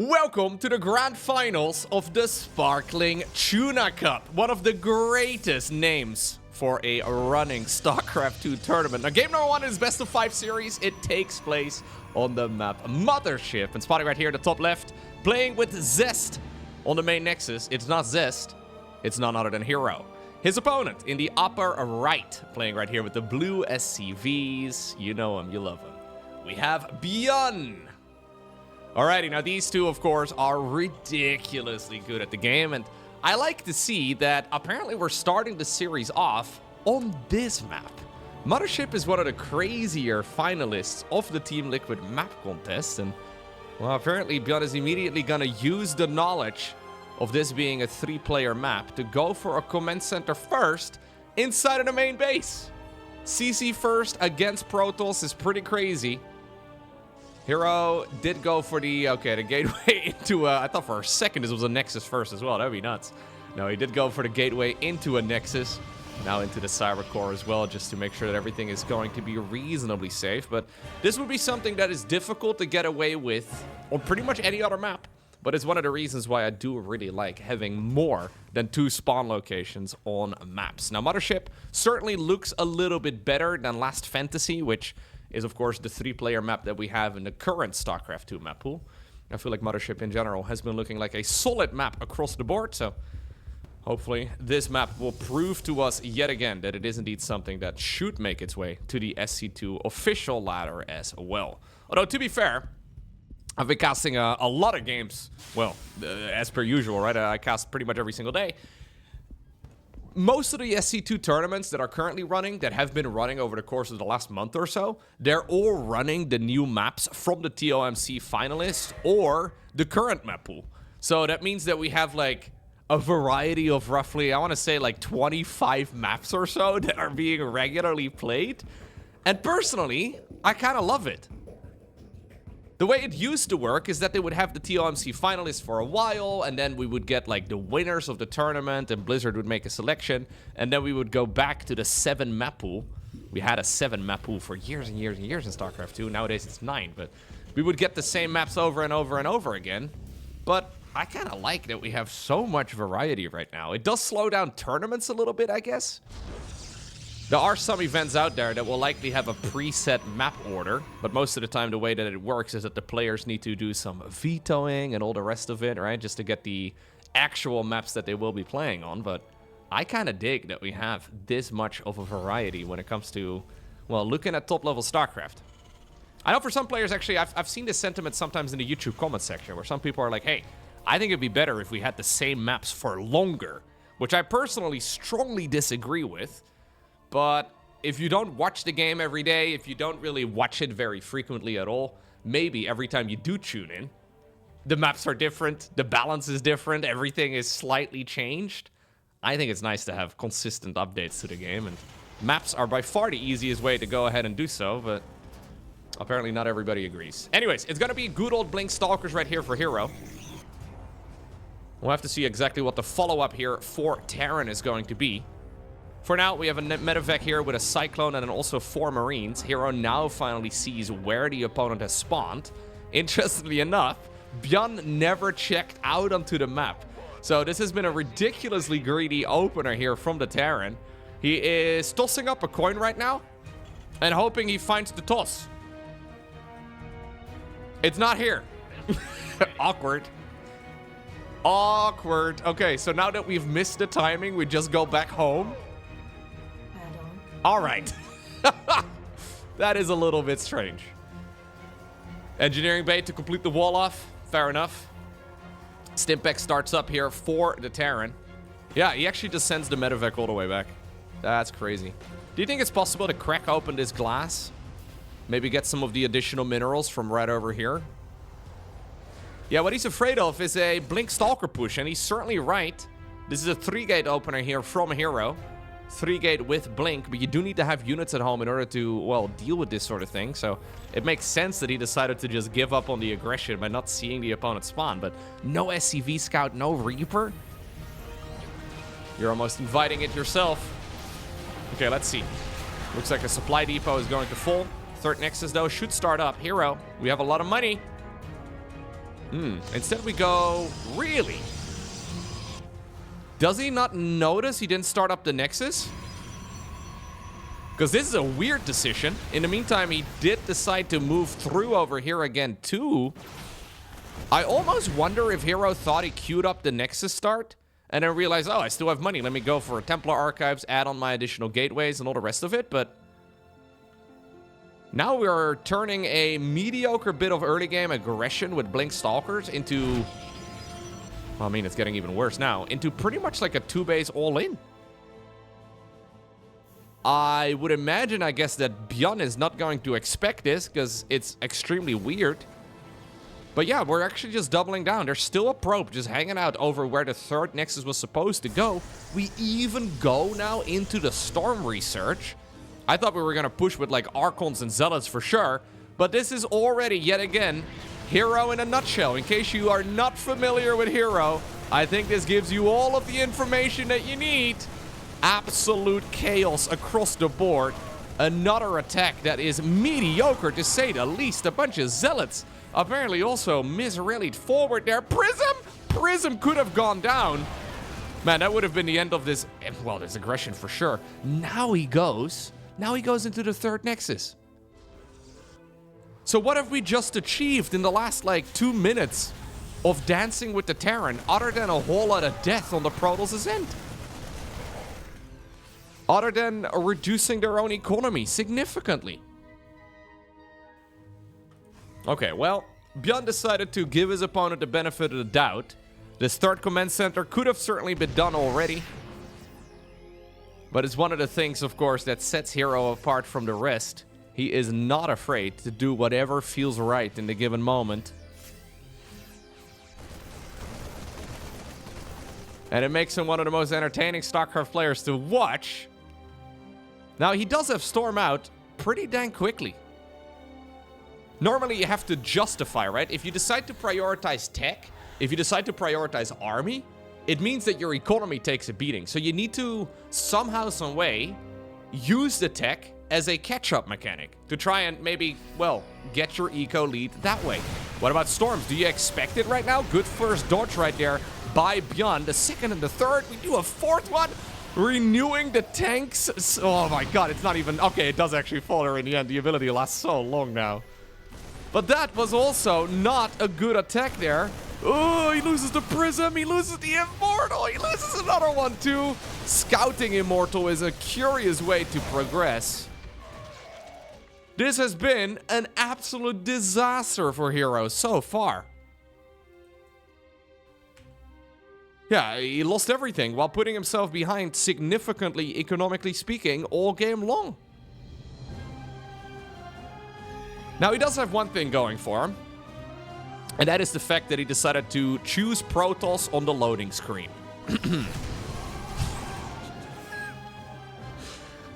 Welcome to the grand finals of the Sparkling Tuna Cup, one of the greatest names for a running StarCraft 2 tournament. Now, game number 1 is best of 5 series. It takes place on the map Mothership. And spotting right here at the top left, playing with Zest on the main nexus. It's not Zest, it's none other than hero. His opponent in the upper right, playing right here with the blue SCVs. You know him, you love him. We have ByuN. Alrighty, now these two, of course, are ridiculously good at the game, and I like to see that apparently we're starting the series off on this map. Mothership is one of the crazier finalists of the Team Liquid map contest, and, well, apparently ByuN is immediately gonna use the knowledge of this being a 3-player map to go for a command center first inside of the main base. CC first against Protoss is pretty crazy. hero did go for the gateway into I thought for a second this was a Nexus first as well. That'd be nuts. No, he did go for the gateway into a Nexus. Now into the Cyber Core as well, just to make sure that everything is going to be reasonably safe. But this would be something that is difficult to get away with on pretty much any other map. But it's one of the reasons why I do really like having more than 2 spawn locations on maps. Now, Mothership certainly looks a little bit better than Last Fantasy, which is, of course, the 3-player map that we have in the current StarCraft 2 map pool. I feel like Mothership in general has been looking like a solid map across the board, so hopefully this map will prove to us yet again that it is indeed something that should make its way to the SC2 official ladder as well. Although, to be fair, I've been casting a lot of games, well, as per usual, right? I cast pretty much every single day. Most of the SC2 tournaments that are currently running, that have been running over the course of the last month or so, they're all running the new maps from the TOMC finalists or the current map pool. So that means that we have like a variety of roughly, I want to say like 25 maps or so that are being regularly played. And personally, I kind of love it. The way it used to work is that they would have the TOMC finalists for a while, and then we would get like the winners of the tournament, and Blizzard would make a selection, and then we would go back to the 7 map pool. We had a 7 map pool for years and years and years in StarCraft 2. Nowadays it's 9, but we would get the same maps over and over and over again. But I kind of like that we have so much variety right now. It does slow down tournaments a little bit, I guess. There are some events out there that will likely have a preset map order, but most of the time the way that it works is that the players need to do some vetoing and all the rest of it, right? Just to get the actual maps that they will be playing on. But I kind of dig that we have this much of a variety when it comes to, well, looking at top-level StarCraft. I know for some players, actually, I've seen this sentiment sometimes in the YouTube comment section, where some people are like, hey, I think it'd be better if we had the same maps for longer, which I personally strongly disagree with. But if you don't watch the game every day, if you don't really watch it very frequently at all, maybe every time you do tune in, the maps are different, the balance is different, everything is slightly changed. I think it's nice to have consistent updates to the game, and maps are by far the easiest way to go ahead and do so, but apparently not everybody agrees. Anyways, it's gonna be good old Blink Stalkers right here for hero. We'll have to see exactly what the follow-up here for Terran is going to be. For now, we have a medevac here with a Cyclone and then also 4 Marines. hero now finally sees where the opponent has spawned. Interestingly enough, ByuN never checked out onto the map. So this has been a ridiculously greedy opener here from the Terran. He is tossing up a coin right now and hoping he finds the toss. It's not here. Awkward. Awkward. Okay, so now that we've missed the timing, we just go back home. All right. That is a little bit strange. Engineering bait to complete the wall off. Fair enough. Stimpec starts up here for the Terran. Yeah, he actually just sends the medevac all the way back. That's crazy. Do you think it's possible to crack open this glass? Maybe get some of the additional minerals from right over here? Yeah, what he's afraid of is a Blink Stalker push, and he's certainly right. This is a 3-gate opener here from hero. 3-gate with Blink, but you do need to have units at home in order to, well, deal with this sort of thing. So it makes sense that he decided to just give up on the aggression by not seeing the opponent spawn. But no SCV Scout, no Reaper. You're almost inviting it yourself. Okay, let's see. Looks like a supply depot is going to fall. Third Nexus, though, should start up. hero, we have a lot of money. Instead we go... Really? Does he not notice he didn't start up the Nexus? Because this is a weird decision. In the meantime, he did decide to move through over here again, too. I almost wonder if hero thought he queued up the Nexus start and then realized, oh, I still have money. Let me go for Templar Archives, add on my additional gateways and all the rest of it. But now we're turning a mediocre bit of early game aggression with Blink Stalkers into... Well, I mean, it's getting even worse now. Into pretty much like a 2-base all-in. I would imagine, I guess, that ByuN is not going to expect this because it's extremely weird. But yeah, we're actually just doubling down. There's still a probe just hanging out over where the third Nexus was supposed to go. We even go now into the Storm research. I thought we were going to push with like Archons and Zealots for sure. But this is already, yet again, hero in a nutshell. In case you are not familiar with hero, I think this gives you all of the information that you need. Absolute chaos across the board. Another attack that is mediocre to say the least. A bunch of Zealots apparently also misrallied forward there. Prism could have gone down. Man, that would have been the end of this. Well, this aggression for sure. Now he goes into the third Nexus. So what have we just achieved in the last, like, 2 minutes of dancing with the Terran, other than a whole lot of death on the Protoss' end? Other than reducing their own economy significantly. Okay, well, ByuN decided to give his opponent the benefit of the doubt. This third command center could have certainly been done already. But it's one of the things, of course, that sets hero apart from the rest. He is not afraid to do whatever feels right in the given moment. And it makes him one of the most entertaining StarCraft players to watch. Now, he does have Storm out pretty dang quickly. Normally, you have to justify, right? If you decide to prioritize tech, if you decide to prioritize army, it means that your economy takes a beating. So you need to, somehow, some way, use the tech as a catch-up mechanic to try and maybe, well, get your eco lead that way. What about Storms? Do you expect it right now? Good first dodge right there by ByuN. The second and the third. We do a fourth one. Renewing the tanks. Oh my god, it's not even... Okay, it does actually falter in the end. The ability lasts so long now. But that was also not a good attack there. Oh, he loses the Prism. He loses the Immortal. He loses another one too. Scouting Immortal is a curious way to progress. This has been an absolute disaster for heroes so far. Yeah, he lost everything while putting himself behind significantly, economically speaking, all game long. Now, he does have one thing going for him. And that is the fact that he decided to choose Protoss on the loading screen.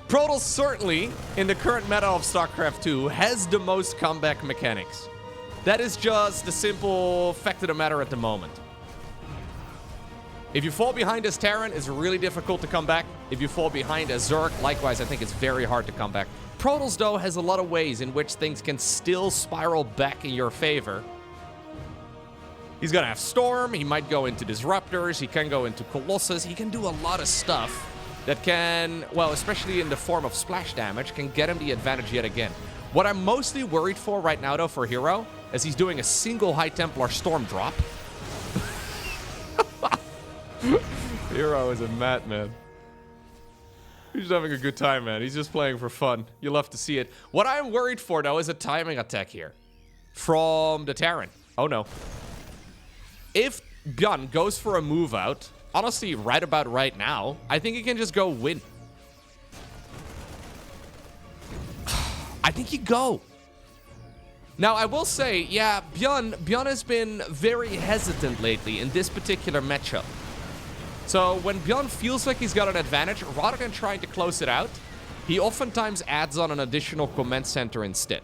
Protoss certainly, in the current meta of StarCraft 2, has the most comeback mechanics. That is just the simple fact of the matter at the moment. If you fall behind as Terran, it's really difficult to come back. If you fall behind as Zerg, likewise, I think it's very hard to come back. Protoss, though, has a lot of ways in which things can still spiral back in your favor. He's gonna have Storm, he might go into Disruptors, he can go into Colossus, he can do a lot of stuff that can, well, especially in the form of splash damage, can get him the advantage yet again. What I'm mostly worried for right now, though, for hero, is he's doing a single High Templar Storm drop. Hero is a madman. He's having a good time, man. He's just playing for fun. You love to see it. What I'm worried for, though, is a timing attack here from the Terran. Oh, no. If ByuN goes for a move out, honestly, right about right now, I think he can just go win. I think you go. Now, I will say, yeah, ByuN has been very hesitant lately in this particular matchup. So when ByuN feels like he's got an advantage, rather than trying to close it out, he oftentimes adds on an additional command center instead.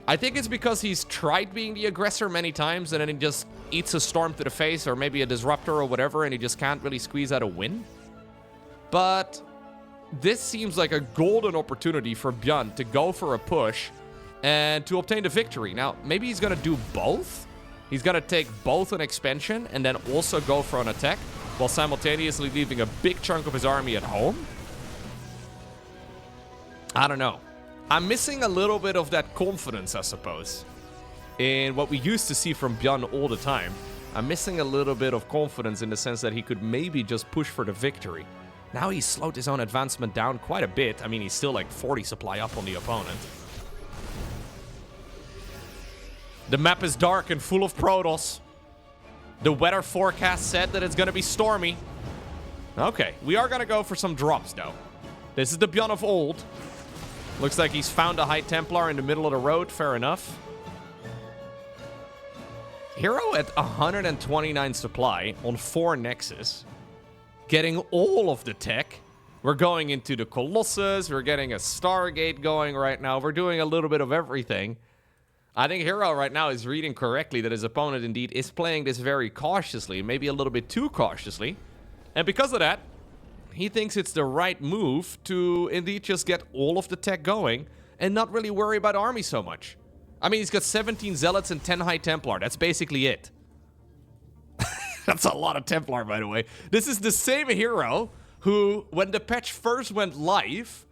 I think it's because he's tried being the aggressor many times and then he just eats a Storm to the face or maybe a Disruptor or whatever and he just can't really squeeze out a win. But this seems like a golden opportunity for ByuN to go for a push and to obtain the victory. Now, maybe he's going to do both. He's going to take both an expansion and then also go for an attack, while simultaneously leaving a big chunk of his army at home. I don't know. I'm missing a little bit of that confidence, I suppose, in what we used to see from ByuN all the time. I'm missing a little bit of confidence in the sense that he could maybe just push for the victory. Now he's slowed his own advancement down quite a bit. I mean, he's still like 40 supply up on the opponent. The map is dark and full of Protoss. The weather forecast said that it's going to be stormy. Okay, we are going to go for some drops, though. This is the ByuN of old. Looks like he's found a High Templar in the middle of the road. Fair enough. hero at 129 supply on 4 Nexus. Getting all of the tech. We're going into the Colossus. We're getting a Stargate going right now. We're doing a little bit of everything. I think hero right now is reading correctly that his opponent indeed is playing this very cautiously, maybe a little bit too cautiously. And because of that, he thinks it's the right move to indeed just get all of the tech going and not really worry about army so much. I mean, he's got 17 Zealots and 10 High Templar. That's basically it. That's a lot of Templar, by the way. This is the same hero who, when the patch first went live,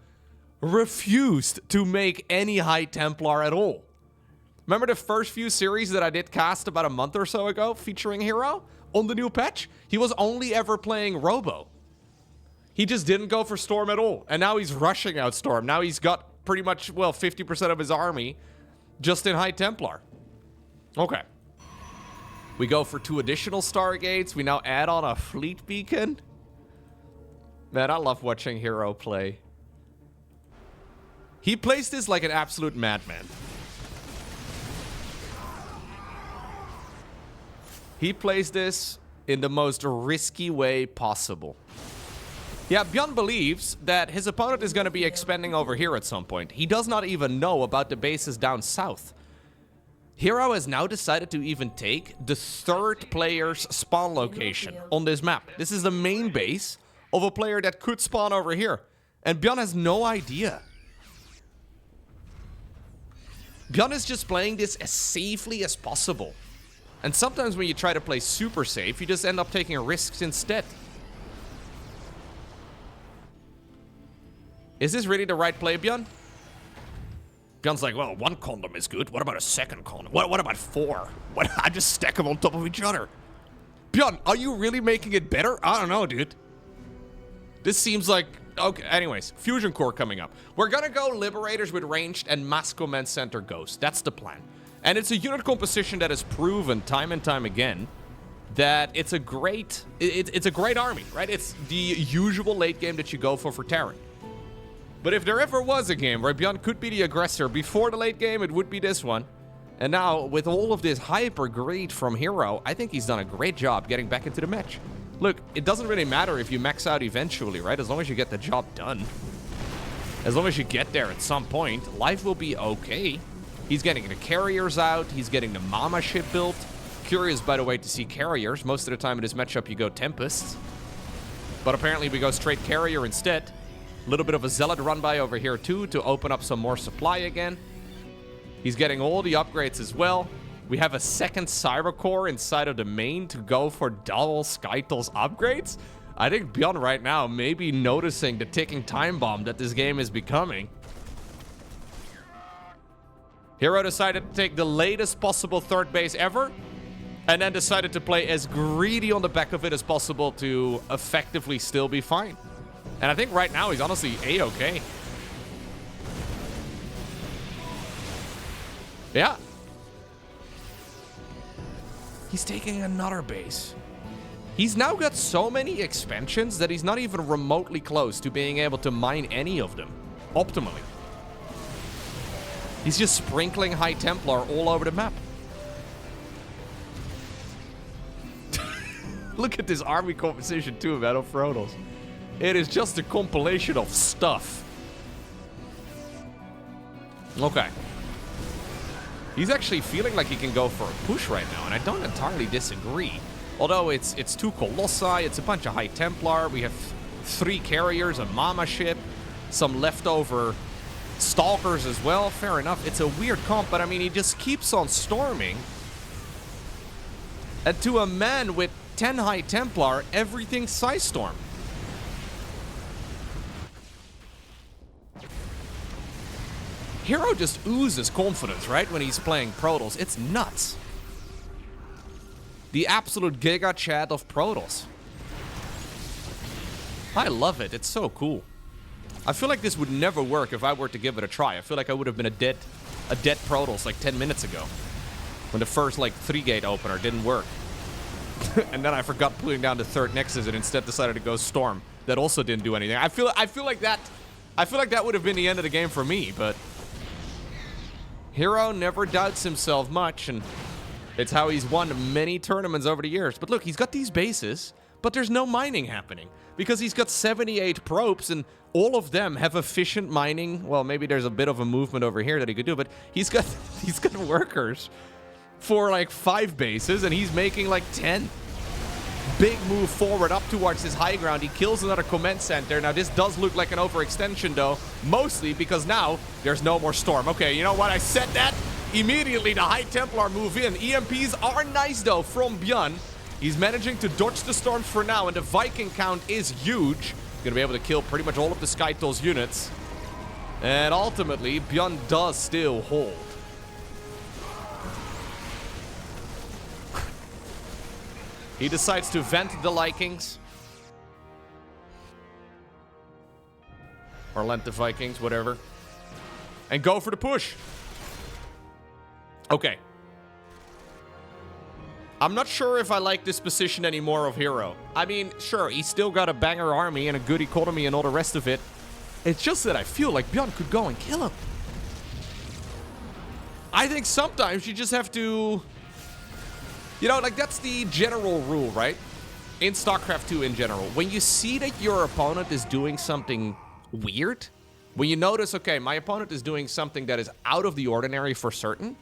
refused to make any High Templar at all. Remember the first few series that I did cast about a month or so ago featuring hero on the new patch? He was only ever playing Robo. He just didn't go for Storm at all. And now he's rushing out Storm. Now he's got pretty much, well, 50% of his army just in High Templar. Okay. We go for 2 additional Stargates. We now add on a Fleet Beacon. Man, I love watching hero play. He plays this like an absolute madman. He plays this in the most risky way possible. Yeah, ByuN believes that his opponent is going to be expanding over here at some point. He does not even know about the bases down south. hero has now decided to even take the 3rd player's spawn location on this map. This is the main base of a player that could spawn over here. And ByuN has no idea. ByuN is just playing this as safely as possible. And sometimes when you try to play super safe, you just end up taking risks instead. Is this really the right play, ByuN? ByuN's like, well, 1 condom is good. What about a 2nd condom? What about 4? I just stack them on top of each other. ByuN, are you really making it better? I don't know, dude. This seems like... Okay, anyways, Fusion Core coming up. We're gonna go Liberators with ranged and Mass Command Center Ghost. That's the plan. And it's a unit composition that has proven time and time again that it's a great... It's a great army, right? It's the usual late game that you go for Terran. But if there ever was a game where ByuN could be the aggressor before the late game, it would be this one. And now, with all of this hyper greed from hero, I think he's done a great job getting back into the match. Look, it doesn't really matter if you max out eventually, right? As long as you get the job done. As long as you get there at some point, life will be okay. He's getting the carriers out. He's getting the Mama ship built. Curious, by the way, to see carriers. Most of the time in this matchup, you go Tempests. But apparently, we go straight carrier instead. A little bit of a Zealot run by over here, too, to open up some more supply again. He's getting all the upgrades as well. We have a 2nd Cyber Core inside of the main to go for double Skytles upgrades. I think ByuN right now may be noticing the ticking time bomb that this game is becoming. hero decided to take the latest possible 3rd base ever, and then decided to play as greedy on the back of it as possible to effectively still be fine. And I think right now he's honestly A-okay. Yeah. He's taking another base. He's now got so many expansions that he's not even remotely close to being able to mine any of them optimally. He's just sprinkling High Templar all over the map. Look at this army composition too, man, of Protoss. It is just a compilation of stuff. Okay. He's actually feeling like he can go for a push right now, and I don't entirely disagree. Although it's 2 Colossi, it's a bunch of High Templar, we have 3 carriers, a Mama ship, some leftover Stalkers as well, fair enough. It's a weird comp, but I mean, he just keeps on storming. And to a man with 10 High Templar, everything's Psy Storm. hero just oozes confidence, right, when he's playing Protoss. It's nuts. The absolute Giga Chat of Protoss. I love it. It's so cool. I feel like this would never work if I were to give it a try. I feel like I would have been a dead Protoss like 10 minutes ago. When the first, like, 3-gate opener didn't work. And then I forgot putting down the third Nexus and instead decided to go Storm. That also didn't do anything. I feel like that would have been the end of the game for me, but hero never doubts himself much, and it's how he's won many tournaments over the years. But look, he's got these bases, but there's no mining happening because he's got 78 probes, and all of them have efficient mining. Well, maybe there's a bit of a movement over here that he could do, but he's got workers for like 5 bases, and he's making like 10. Big move forward up towards his high ground. He kills another command center. Now, this does look like an overextension, though, mostly because now there's no more Storm. Okay, you know what? I said that. Immediately, the High Templar move in. EMPs are nice, though, from ByuN. He's managing to dodge the Storms for now, and the Viking count is huge. Gonna be able to kill pretty much all of the Skytol's units. And ultimately, ByuN does still hold. He decides to vent the Likings. Or lent the Vikings, whatever. And go for the push. Okay. I'm not sure if I like this position anymore of hero. I mean, sure, he's still got a banger army and a good economy and all the rest of it. It's just that I feel like ByuN could go and kill him. I think sometimes you just have to... You know, like, that's the general rule, right? In StarCraft 2 in general. When you see that your opponent is doing something weird, when you notice, okay, my opponent is doing something that is out of the ordinary for certain,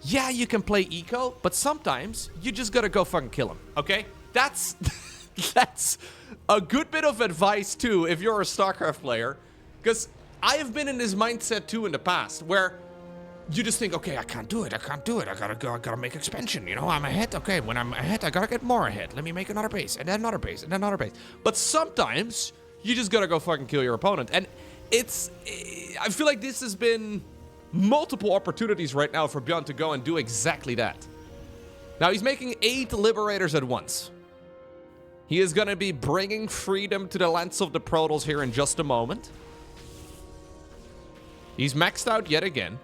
yeah, you can play eco, but sometimes you just gotta go fucking kill him, okay? That's a good bit of advice, too, if you're a StarCraft player. Because I have been in this mindset, too, in the past, where... You just think, okay, I can't do it. I gotta make expansion. You know, I'm ahead. Okay, when I'm ahead, I gotta get more ahead. Let me make another base, and then another base, and then another base. But sometimes, you just gotta go fucking kill your opponent. And I feel like this has been multiple opportunities right now for ByuN to go and do exactly that. Now, he's making 8 Liberators at once. He is gonna be bringing freedom to the lands of the Protoss here in just a moment. He's maxed out yet again.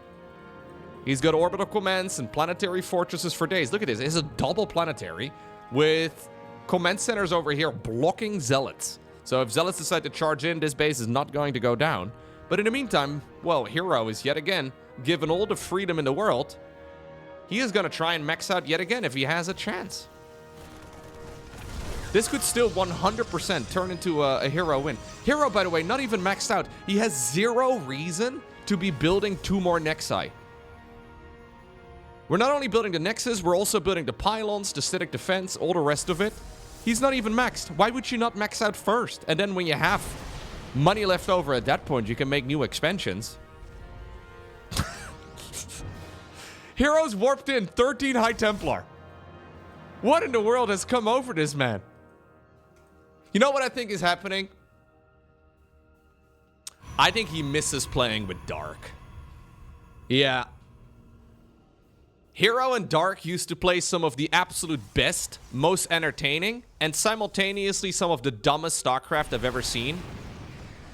He's got orbital commands and planetary fortresses for days. Look at this. It's a double planetary with command centers over here blocking Zealots. So if Zealots decide to charge in, this base is not going to go down. But in the meantime, well, hero is yet again given all the freedom in the world. He is going to try and max out yet again if he has a chance. This could still 100% turn into a hero win. Hero, by the way, not even maxed out. He has 0 reason to be building 2 more Nexi. We're not only building the Nexus, we're also building the pylons, the static defense, all the rest of it. He's not even maxed. Why would you not max out first? And then when you have money left over at that point, you can make new expansions. Heroes warped in 13 High Templar. What in the world has come over this man? You know what I think is happening? I think he misses playing with Dark. Yeah. Hero and Dark used to play some of the absolute best, most entertaining, and simultaneously some of the dumbest StarCraft I've ever seen.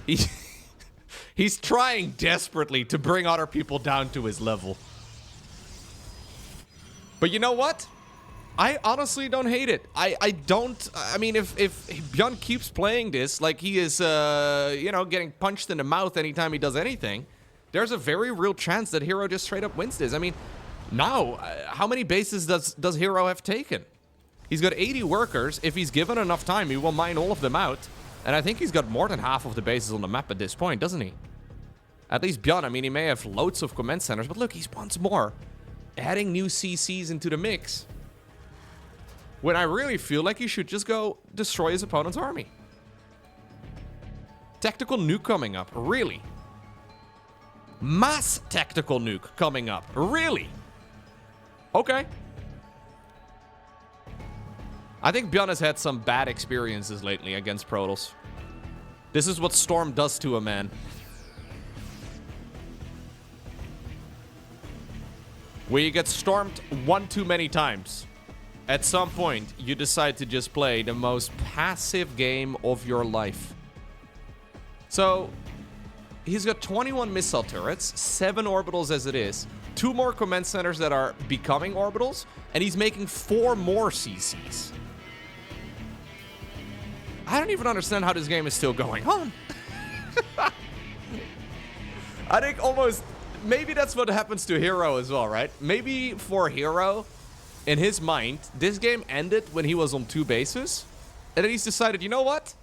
He's trying desperately to bring other people down to his level. But you know what? I honestly don't hate it. I mean, if ByuN keeps playing this like he is, you know, getting punched in the mouth anytime he does anything, there's a very real chance that Hero just straight up wins this. I mean... Now, how many bases does Hero have taken? He's got 80 workers. If he's given enough time, he will mine all of them out. And I think he's got more than half of the bases on the map at this point, doesn't he? At least ByuN, I mean, he may have loads of command centers, but look, he's once more adding new CCs into the mix. When I really feel like he should just go destroy his opponent's army. Tactical nuke coming up, really? Mass tactical nuke coming up. Really? Okay. I think ByuN has had some bad experiences lately against Protoss. This is what Storm does to a man. Where you get stormed one too many times. At some point, you decide to just play the most passive game of your life. So, he's got 21 missile turrets, 7 orbitals as it is, 2 more command centers that are becoming orbitals, and he's making 4 more CCs. I don't even understand how this game is still going on. I think almost... Maybe that's what happens to hero as well, right? Maybe for hero, in his mind, this game ended when he was on 2 bases. And then he's decided, you know what?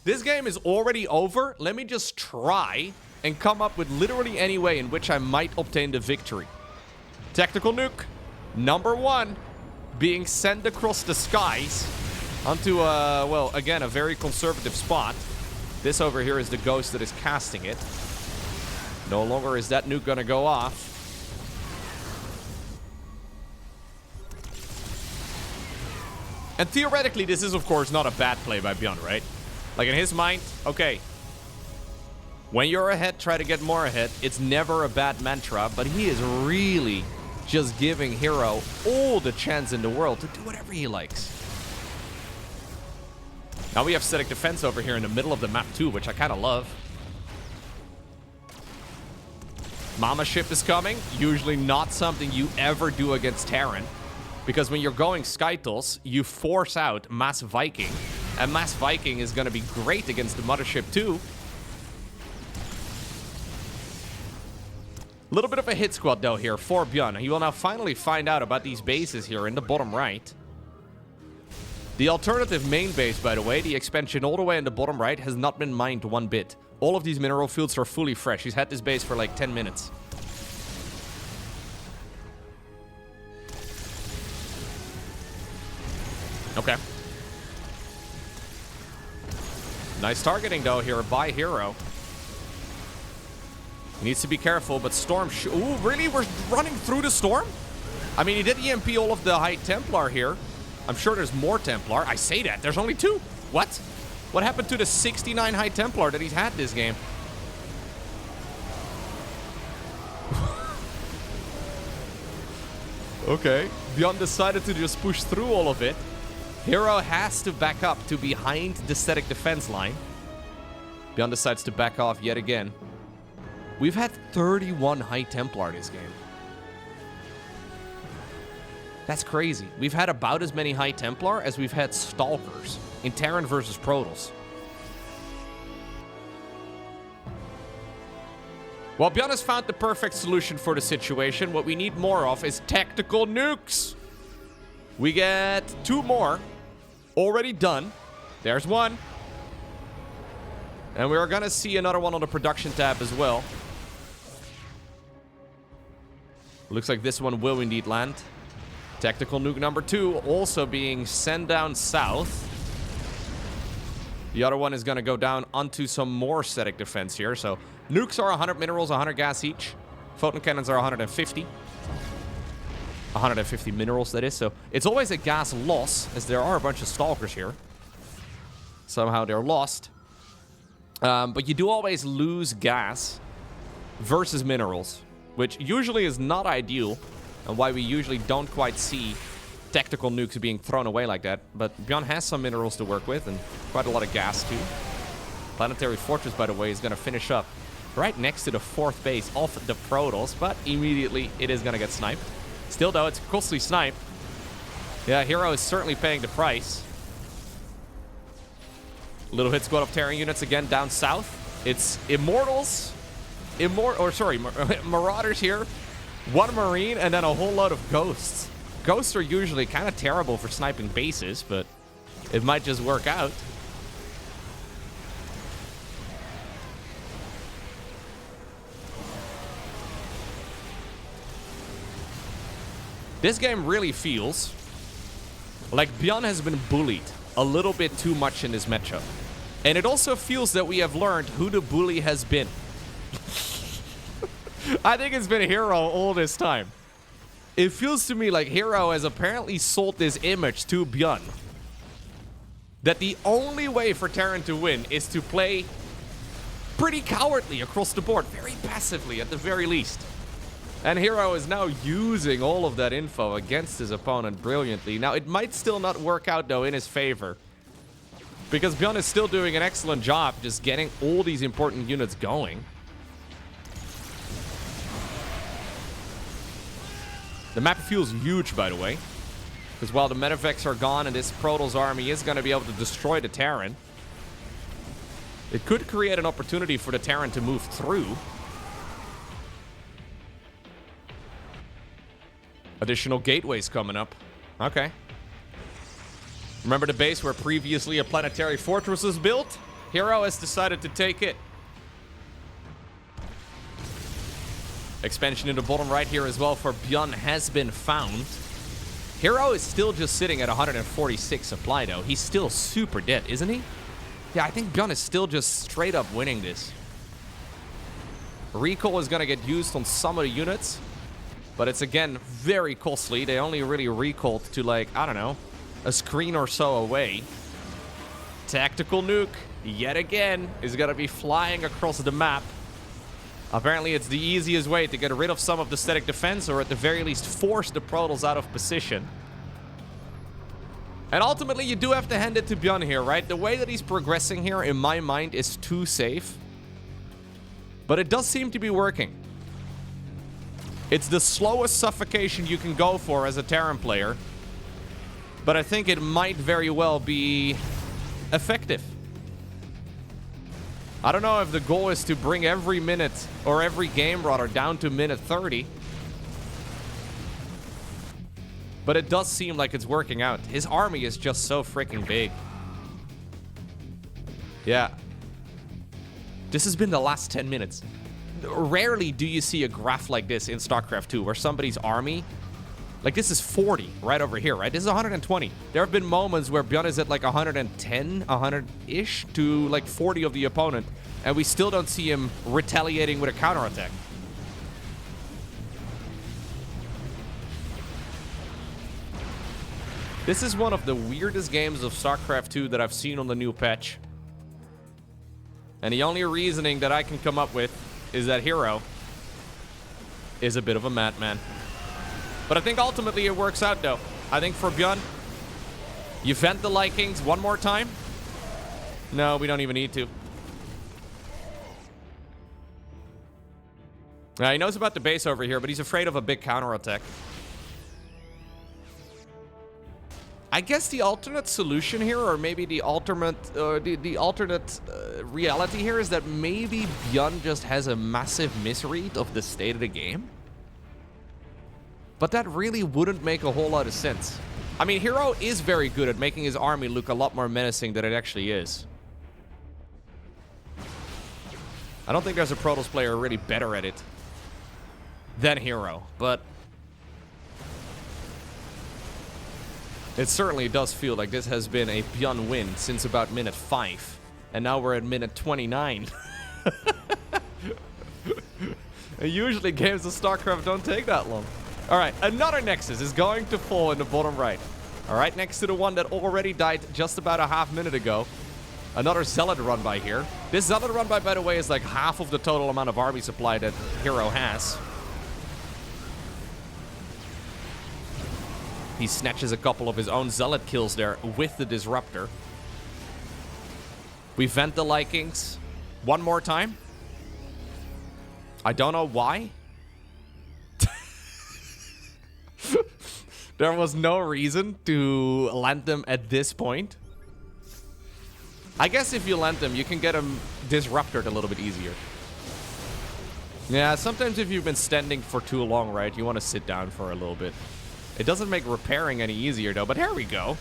This game is already over. Let me just try and come up with literally any way in which I might obtain the victory. Tactical nuke, number 1, being sent across the skies onto, well, again, a very conservative spot. This over here is the ghost that is casting it. No longer is that nuke gonna go off. And theoretically, this is, of course, not a bad play by ByuN, right? Like, in his mind, okay, when you're ahead, try to get more ahead. It's never a bad mantra, but he is really just giving hero all the chance in the world to do whatever he likes. Now we have static defense over here in the middle of the map, too, which I kind of love. Mama ship is coming. Usually not something you ever do against Terran. Because when you're going Skytals, you force out Mass Viking. And Mass Viking is going to be great against the mothership too. A little bit of a hit squad though here for ByuN. He will now finally find out about these bases here in the bottom right. The alternative main base, by the way, the expansion all the way in the bottom right, has not been mined one bit. All of these mineral fields are fully fresh. He's had this base for like 10 minutes. Okay. Nice targeting, though, here by hero. He needs to be careful, but Storm... Ooh, really? We're running through the Storm? I mean, he did EMP all of the High Templar here. I'm sure there's more Templar. I say that. There's only 2. What? What happened to the 69 High Templar that he's had this game? Okay. ByuN decided to just push through all of it. Hero has to back up to behind the static defense line. ByuN decides to back off yet again. We've had 31 High Templar this game. That's crazy. We've had about as many High Templar as we've had Stalkers in Terran versus Protoss. Well, ByuN has found the perfect solution for the situation. What we need more of is tactical nukes. We get 2 more already done. There's 1. And we're gonna see another one on the production tab as well. Looks like this one will indeed land. Tactical nuke number 2 also being sent down south. The other one is going to go down onto some more static defense here. So nukes are 100 minerals, 100 gas each. Photon cannons are 150. 150 minerals, that is. So it's always a gas loss, as there are a bunch of stalkers here. Somehow they're lost. But you do always lose gas versus minerals, which usually is not ideal. And why we usually don't quite see tactical nukes being thrown away like that. But ByuN has some minerals to work with and quite a lot of gas too. Planetary Fortress, by the way, is going to finish up right next to the 4th base of the Protoss. But immediately it is going to get sniped. Still though, it's a costly snipe. Yeah, hero is certainly paying the price. Little hit squad of Terran units again down south. It's Immortals. Marauders here. 1 Marine, and then a whole lot of Ghosts. Ghosts are usually kind of terrible for sniping bases, but it might just work out. This game really feels like ByuN has been bullied a little bit too much in this matchup. And it also feels that we have learned who the bully has been. I think it's been hero all this time. It feels to me like hero has apparently sold this image to ByuN that the only way for Terran to win is to play pretty cowardly across the board, very passively at the very least. And hero is now using all of that info against his opponent brilliantly. Now, it might still not work out, though, in his favor, because ByuN is still doing an excellent job just getting all these important units going. The map feels huge, by the way, because while the Medivacs are gone and this Protoss army is going to be able to destroy the Terran, it could create an opportunity for the Terran to move through. Additional gateways coming up. Okay. Remember the base where previously a planetary fortress was built? hero has decided to take it. Expansion in the bottom right here as well for ByuN has been found. hero is still just sitting at 146 supply, though. He's still super dead, isn't he? Yeah, I think ByuN is still just straight up winning this. Recall is going to get used on some of the units, but it's, again, very costly. They only really recalled to, like, I don't know, a screen or so away. Tactical nuke, yet again, is going to be flying across the map. Apparently, it's the easiest way to get rid of some of the static defense, or at the very least force the Protoss out of position. And ultimately, you do have to hand it to ByuN here, right? The way that he's progressing here, in my mind, is too safe. But it does seem to be working. It's the slowest suffocation you can go for as a Terran player. But I think it might very well be effective. I don't know if the goal is to bring every minute, or every game rather, down to minute 30. But it does seem like it's working out. His army is just so freaking big. Yeah. This has been the last 10 minutes. Rarely do you see a graph like this in StarCraft 2, where somebody's army... Like, this is 40 right over here, right? This is 120. There have been moments where ByuN is at like 110, 100-ish to like 40 of the opponent, and we still don't see him retaliating with a counterattack. This is one of the weirdest games of StarCraft 2 that I've seen on the new patch. And the only reasoning that I can come up with is that hero is a bit of a madman. But I think ultimately it works out, though. I think for ByuN, you vent the Likings one more time. No, we don't even need to. Now, he knows about the base over here, but he's afraid of a big counterattack. I guess the alternate solution here, or maybe the alternate reality here, is that maybe ByuN just has a massive misread of the state of the game. But that really wouldn't make a whole lot of sense. I mean, hero is very good at making his army look a lot more menacing than it actually is. I don't think there's a Protoss player really better at it than hero, but it certainly does feel like this has been a ByuN win since about minute 5. And now we're at minute 29. And usually games of StarCraft don't take that long. Alright, another Nexus is going to fall in the bottom right. Alright, next to the one that already died just about a half minute ago. Another Zealot run by here. This Zealot run by the way, is like half of the total amount of army supply that hero has. He snatches a couple of his own Zealot kills there with the Disruptor. We vent the Likings one more time. I don't know why. There was no reason to land them at this point. I guess if you land them, you can get them disrupted a little bit easier. Yeah, sometimes if you've been standing for too long, right, you want to sit down for a little bit. It doesn't make repairing any easier, though, but here we go.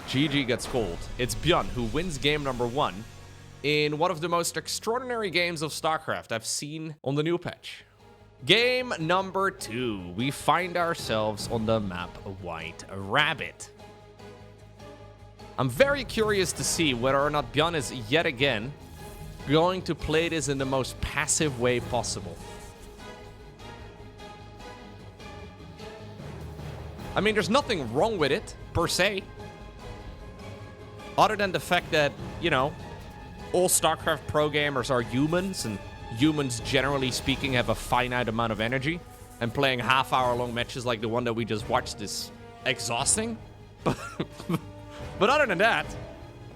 GG gets called. It's ByuN who wins game number 1 in one of the most extraordinary games of StarCraft I've seen on the new patch. Game number 2. We find ourselves on the map White Rabbit. I'm very curious to see whether or not ByuN is yet again going to play this in the most passive way possible. I mean, there's nothing wrong with it, per se. Other than the fact that, you know, all StarCraft pro gamers are humans, and humans, generally speaking, have a finite amount of energy. And playing half-hour-long matches like the one that we just watched is exhausting. But other than that,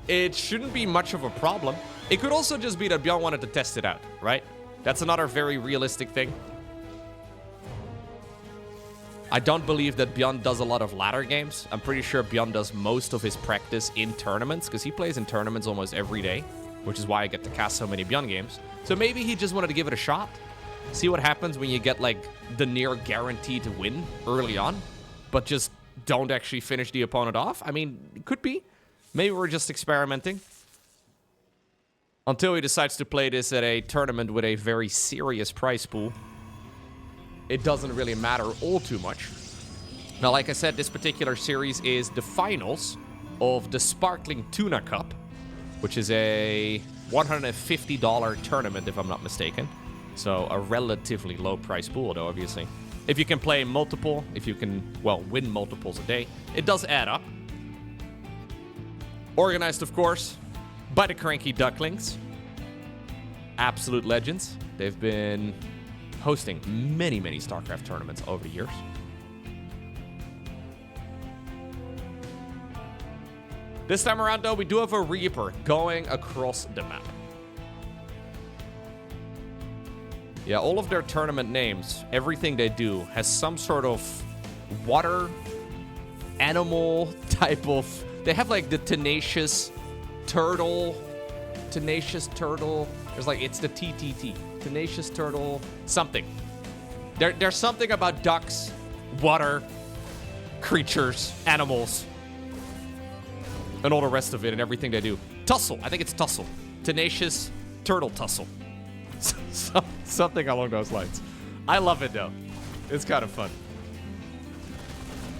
it shouldn't be much of a problem. It could also just be that ByuN wanted to test it out, right? That's another very realistic thing. I don't believe that ByuN does a lot of ladder games. I'm pretty sure ByuN does most of his practice in tournaments, because he plays in tournaments almost every day, which is why I get to cast so many ByuN games. So maybe he just wanted to give it a shot. See what happens when you get, like, the near guarantee to win early on, but just don't actually finish the opponent off. I mean, it could be. Maybe we're just experimenting. Until he decides to play this at a tournament with a very serious prize pool, it doesn't really matter all too much. Now, like I said, this particular series is the finals of the Sparkling Tuna Cup, which is a $150 tournament, if I'm not mistaken. So a relatively low price pool, though, obviously. If you can play multiple, if you can, well, win multiples a day, it does add up. Organized, of course, by the Cranky Ducklings. Absolute legends. They've been hosting many, many StarCraft tournaments over the years. This time around, though, we do have a Reaper going across the map. Yeah, all of their tournament names, everything they do, has some sort of water, animal type of... They have, like, the Tenacious Turtle. There's, like, it's the TTT. Tenacious Turtle, something. There's something about ducks, water, creatures, animals, and all the rest of it and everything they do. Tussle. I think it's Tussle. Tenacious Turtle Tussle. Something along those lines. I love it, though. It's kind of fun.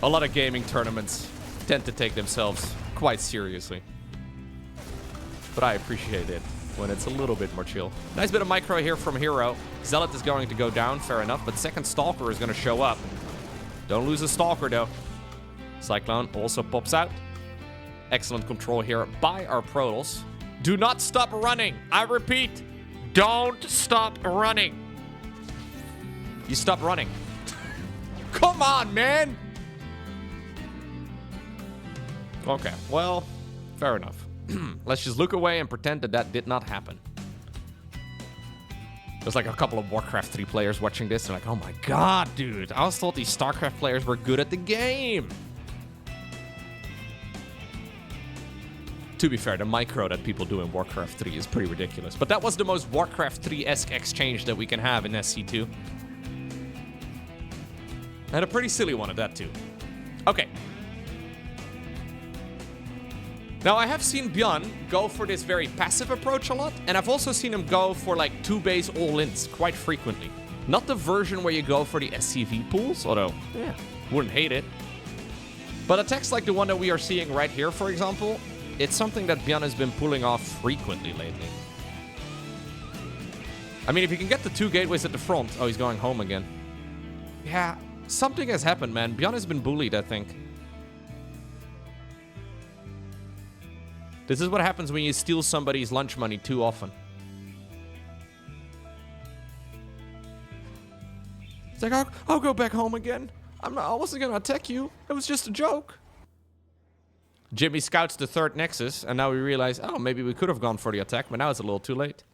A lot of gaming tournaments tend to take themselves quite seriously. But I appreciate it when it's a little bit more chill. Nice bit of micro here from hero. Zealot is going to go down, fair enough. But second Stalker is going to show up. Don't lose a Stalker, though. Cyclone also pops out. Excellent control here by our Protoss. Do not stop running. I repeat. Don't stop running. You stop running. Come on, man. Okay, well, fair enough. Let's just look away and pretend that that did not happen. There's like a couple of Warcraft 3 players watching this. They're like, oh my god, dude. I always thought these StarCraft players were good at the game. To be fair, the micro that people do in Warcraft 3 is pretty ridiculous. But that was the most Warcraft 3-esque exchange that we can have in SC2. And a pretty silly one at that, too. Okay. Now, I have seen ByuN go for this very passive approach a lot. And I've also seen him go for, like, 2-base all-ins quite frequently. Not the version where you go for the SCV pools, although, yeah, wouldn't hate it. But attacks like the one that we are seeing right here, for example... It's something that ByuN has been pulling off frequently lately. I mean, if you can get the 2 gateways at the front... Oh, he's going home again. Yeah, something has happened, man. ByuN has been bullied, I think. This is what happens when you steal somebody's lunch money too often. It's like, I'll go back home again. I wasn't going to attack you. It was just a joke. Jimmy scouts the 3rd Nexus, and now we realize, oh, maybe we could have gone for the attack, but now it's a little too late.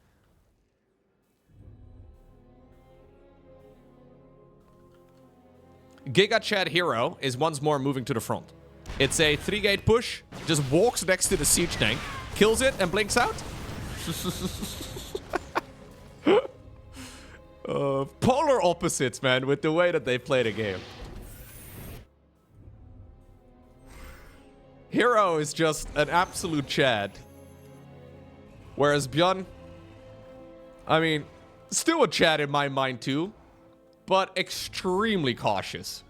Giga Chad Hero is once more moving to the front. It's a 3-gate push, just walks next to the siege tank, kills it, and blinks out. Polar opposites, man, with the way that they play the game. Hero is just an absolute Chad. Whereas ByuN, I mean, still a Chad in my mind too, but extremely cautious.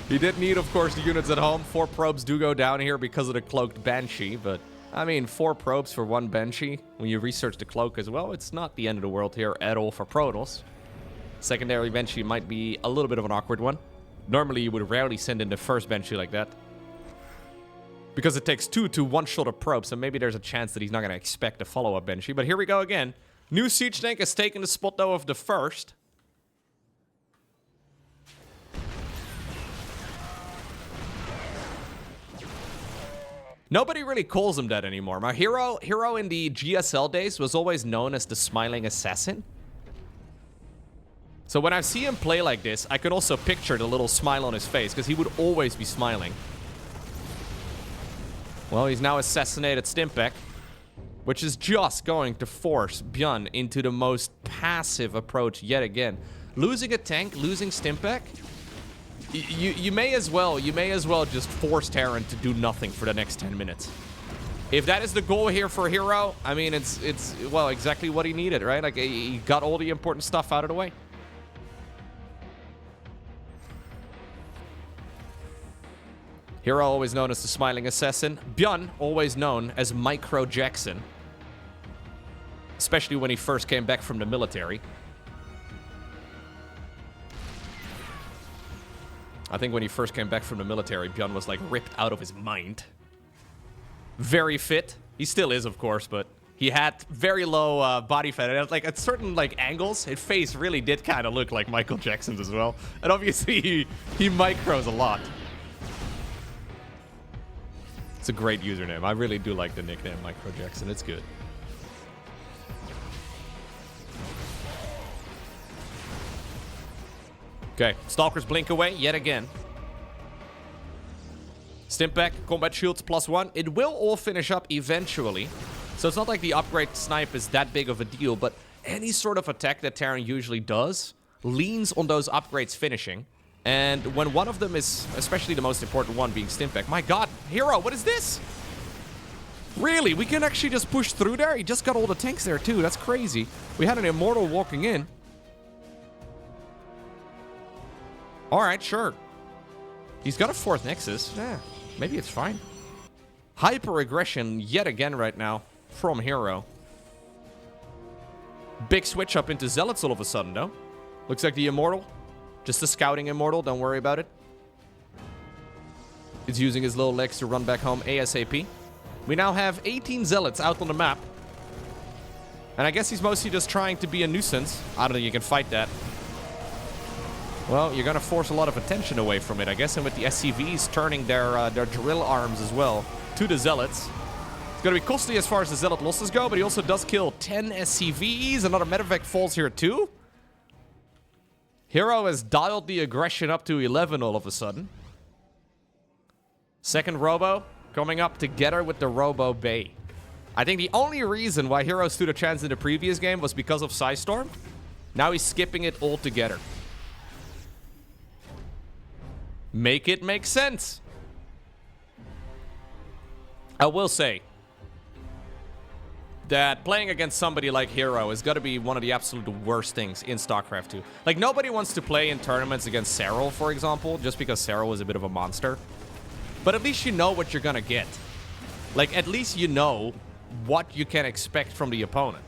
He did need, of course, the units at home. 4 probes do go down here because of the cloaked Banshee, but I mean, 4 probes for 1 Banshee. When you research the cloak as well, it's not the end of the world here at all for Protoss. Secondary Banshee might be a little bit of an awkward one. Normally, you would rarely send in the first Banshee like that. Because it takes 2 to one-shot a probe, so maybe there's a chance that he's not going to expect a follow-up Banshee. But here we go again. New siege tank has taken the spot, though, of the first. Nobody really calls him that anymore. My hero in the GSL days was always known as the Smiling Assassin. So when I see him play like this, I can also picture the little smile on his face, because he would always be smiling. Well, he's now assassinated Stimpak, which is just going to force ByuN into the most passive approach yet again. Losing a tank, losing Stimpak, you may as well just force Terran to do nothing for the next 10 minutes. If that is the goal here for hero, I mean, it's well, exactly what he needed, right? Like, he got all the important stuff out of the way. Hero always known as the Smiling Assassin. ByuN always known as Micro Jackson. Especially when he first came back from the military. I think when he first came back from the military, ByuN was like ripped out of his mind. Very fit. He still is, of course, but he had very low body fat. And like at certain like angles, his face really did kind of look like Michael Jackson's as well. And obviously he micros a lot. It's a great username. I really do like the nickname Micro Jackson. It's good. Okay, Stalkers blink away yet again. Stimpak, combat shields +1. It will all finish up eventually. So it's not like the upgrade snipe is that big of a deal, but any sort of attack that Terran usually does leans on those upgrades finishing. And when one of them is, especially the most important one being Stimpak, my god, hero, what is this? Really? We can actually just push through there? He just got all the tanks there too, that's crazy. We had an Immortal walking in. Alright, sure. He's got a 4th Nexus. Yeah, maybe it's fine. Hyper-aggression yet again right now from hero. Big switch up into Zealots all of a sudden, though. Looks like the Immortal. Just a scouting Immortal, don't worry about it. He's using his little legs to run back home ASAP. We now have 18 Zealots out on the map. And I guess he's mostly just trying to be a nuisance. I don't think you can fight that. Well, you're gonna force a lot of attention away from it, I guess. And with the SCVs turning their drill arms as well to the Zealots. It's gonna be costly as far as the Zealot losses go, but he also does kill 10 SCVs. Another medevac falls here too. Hero has dialed the aggression up to 11 all of a sudden. Second Robo coming up together with the Robo Bay. I think the only reason why Hero stood a chance in the previous game was because of Psi Storm. Now he's skipping it altogether. Make it make sense. I will say that playing against somebody like Hero is got to be one of the absolute worst things in StarCraft 2. Like, nobody wants to play in tournaments against Serral, for example, just because Serral is a bit of a monster. But at least you know what you're gonna get. Like, at least you know what you can expect from the opponent.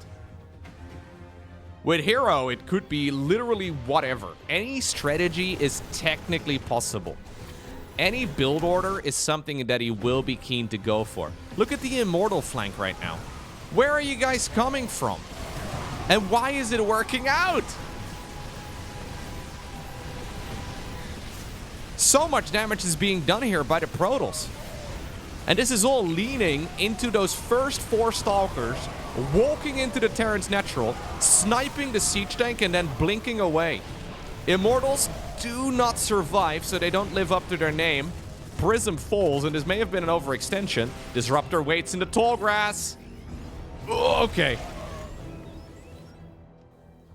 With Hero, it could be literally whatever. Any strategy is technically possible. Any build order is something that he will be keen to go for. Look at the Immortal flank right now. Where are you guys coming from? And why is it working out? So much damage is being done here by the Protoss. And this is all leaning into those first 4 Stalkers, walking into the Terran's natural, sniping the siege tank, and then blinking away. Immortals do not survive, so they don't live up to their name. Prism falls, and this may have been an overextension. Disruptor waits in the tall grass. Oh, okay.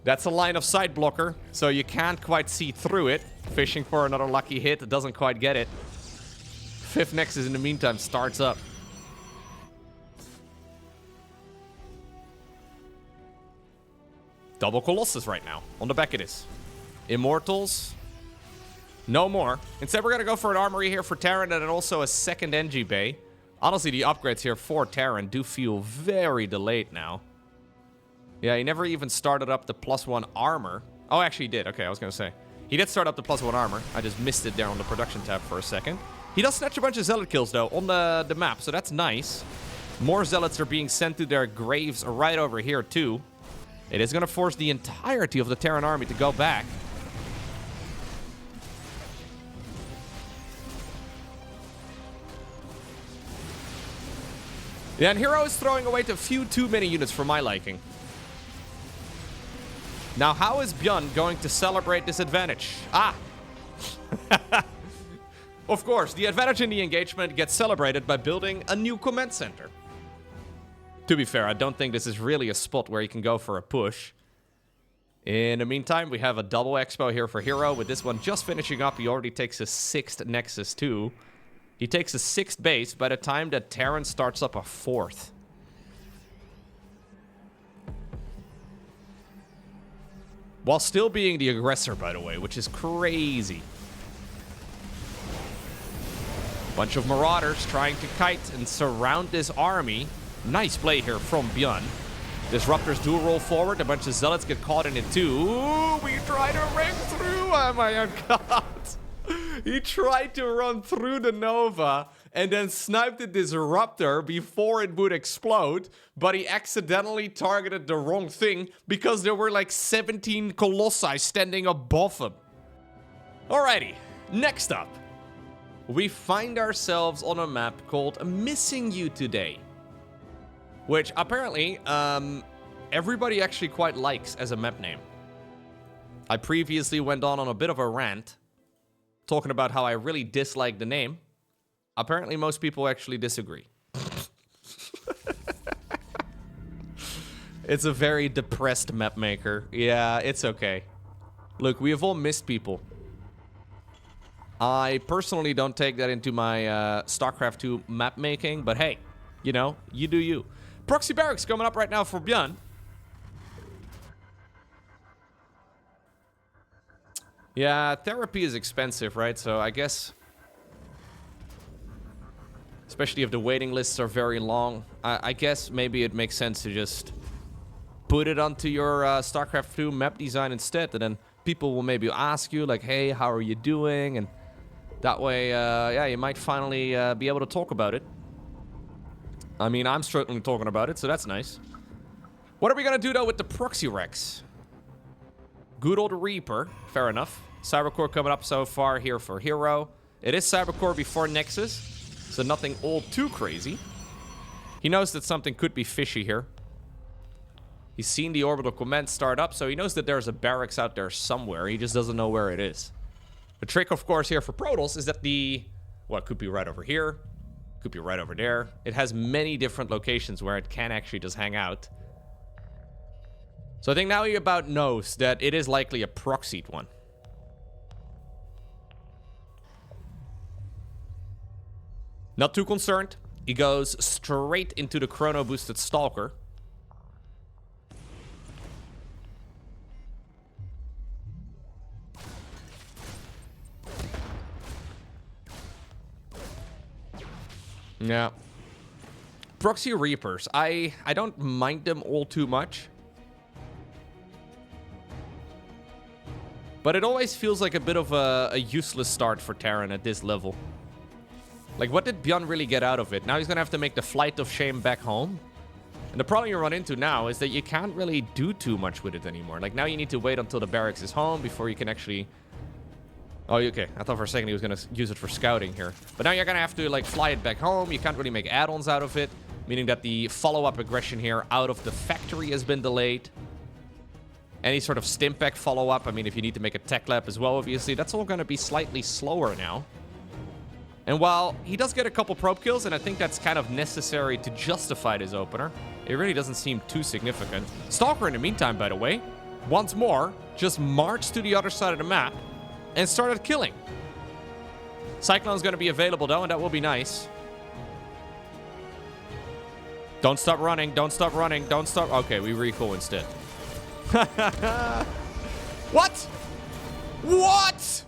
That's a line of sight blocker, so you can't quite see through it. Fishing for another lucky hit, it doesn't quite get it. 5th Nexus in the meantime starts up. Double Colossus right now, on the back of this. Immortals, no more. Instead, we're gonna go for an armory here for Terran and then also a second NG bay. Honestly, the upgrades here for Terran do feel very delayed now. Yeah, he never even started up the +1 armor. Oh, actually he did. Okay, I was gonna say. He did start up the +1 armor. I just missed it there on the production tab for a second. He does snatch a bunch of zealot kills, though, on the map, so that's nice. More zealots are being sent to their graves right over here, too. It is going to force the entirety of the Terran army to go back. Yeah, and hero is throwing away a few too many units for my liking. Now, how is ByuN going to celebrate this advantage? Ah! Of course, the advantage in the engagement gets celebrated by building a new command center. To be fair, I don't think this is really a spot where you can go for a push. In the meantime, we have a double expo here for hero. With this one just finishing up, he already takes his 6th Nexus too. He takes his 6th base by the time that Terran starts up a 4th. While still being the aggressor, by the way, which is crazy. Bunch of Marauders trying to kite and surround this army. Nice play here from ByuN. Disruptors do roll forward. A bunch of Zealots get caught in it too. Ooh, we try to ring through. Oh my god. He tried to run through the Nova and then sniped the Disruptor before it would explode, but he accidentally targeted the wrong thing because there were like 17 Colossi standing above him. Alrighty, next up, we find ourselves on a map called Missing You Today, which apparently everybody actually quite likes as a map name. I previously went on a bit of a rant talking about how I really dislike the name. Apparently, most people actually disagree. It's a very depressed map maker. Yeah, it's okay. Look, we have all missed people. I personally don't take that into my StarCraft 2 map making, but hey, you know, you do you. Proxy Barracks coming up right now for ByuN. Yeah, therapy is expensive, right? So I guess, especially if the waiting lists are very long, I guess maybe it makes sense to just put it onto your StarCraft 2 map design instead, and then people will maybe ask you, like, hey, how are you doing? And that way, yeah, you might finally be able to talk about it. I mean, I'm certainly talking about it, so that's nice. What are we gonna do, though, with the proxy Rex? Good old Reaper, fair enough. Cybercore coming up so far here for hero. It is Cybercore before Nexus, so nothing all too crazy. He knows that something could be fishy here. He's seen the orbital command start up, so he knows that there's a barracks out there somewhere. He just doesn't know where it is. The trick, of course, here for Protoss is that well, it could be right over here. Could be right over there. It has many different locations where it can actually just hang out. So I think now he about knows that it is likely a proxied one. Not too concerned. He goes straight into the chrono-boosted Stalker. Yeah. Proxy Reapers. I don't mind them all too much. But it always feels like a bit of a useless start for Terran at this level. Like, what did ByuN really get out of it? Now he's gonna have to make the flight of shame back home. And the problem you run into now is that you can't really do too much with it anymore. Like, now you need to wait until the barracks is home before you can actually... Oh, okay. I thought for a second he was gonna use it for scouting here. But now you're gonna have to, like, fly it back home. You can't really make add-ons out of it. Meaning that the follow-up aggression here out of the factory has been delayed. Any sort of Stimpack follow-up, I mean, if you need to make a tech lab as well, obviously, that's all gonna be slightly slower now. And while he does get a couple probe kills, and I think that's kind of necessary to justify this opener, it really doesn't seem too significant. Stalker, in the meantime, by the way, once more, just marched to the other side of the map and started killing. Cyclone's going to be available, though, and that will be nice. Don't stop running, don't stop running, don't stop... Okay, we recall instead. What? What?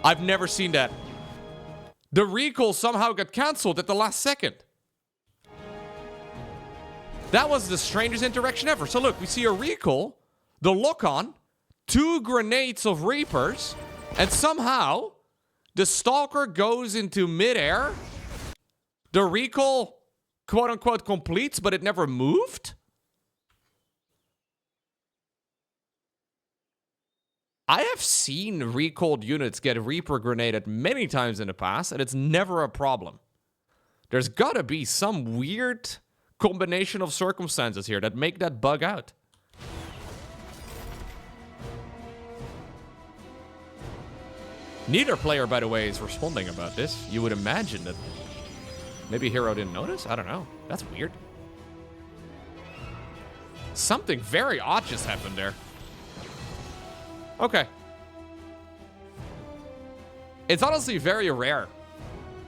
I've never seen that. The recall somehow got cancelled at the last second. That was the strangest interaction ever. So look, we see a recall, the lock-on, 2 grenades of Reapers, and somehow the Stalker goes into midair. The recall, quote-unquote, completes, but it never moved? I have seen recalled units get Reaper grenaded many times in the past, and it's never a problem. There's gotta be some weird combination of circumstances here that make that bug out. Neither player, by the way, is responding about this. You would imagine that maybe hero didn't notice? I don't know. That's weird. Something very odd just happened there. Okay. It's honestly very rare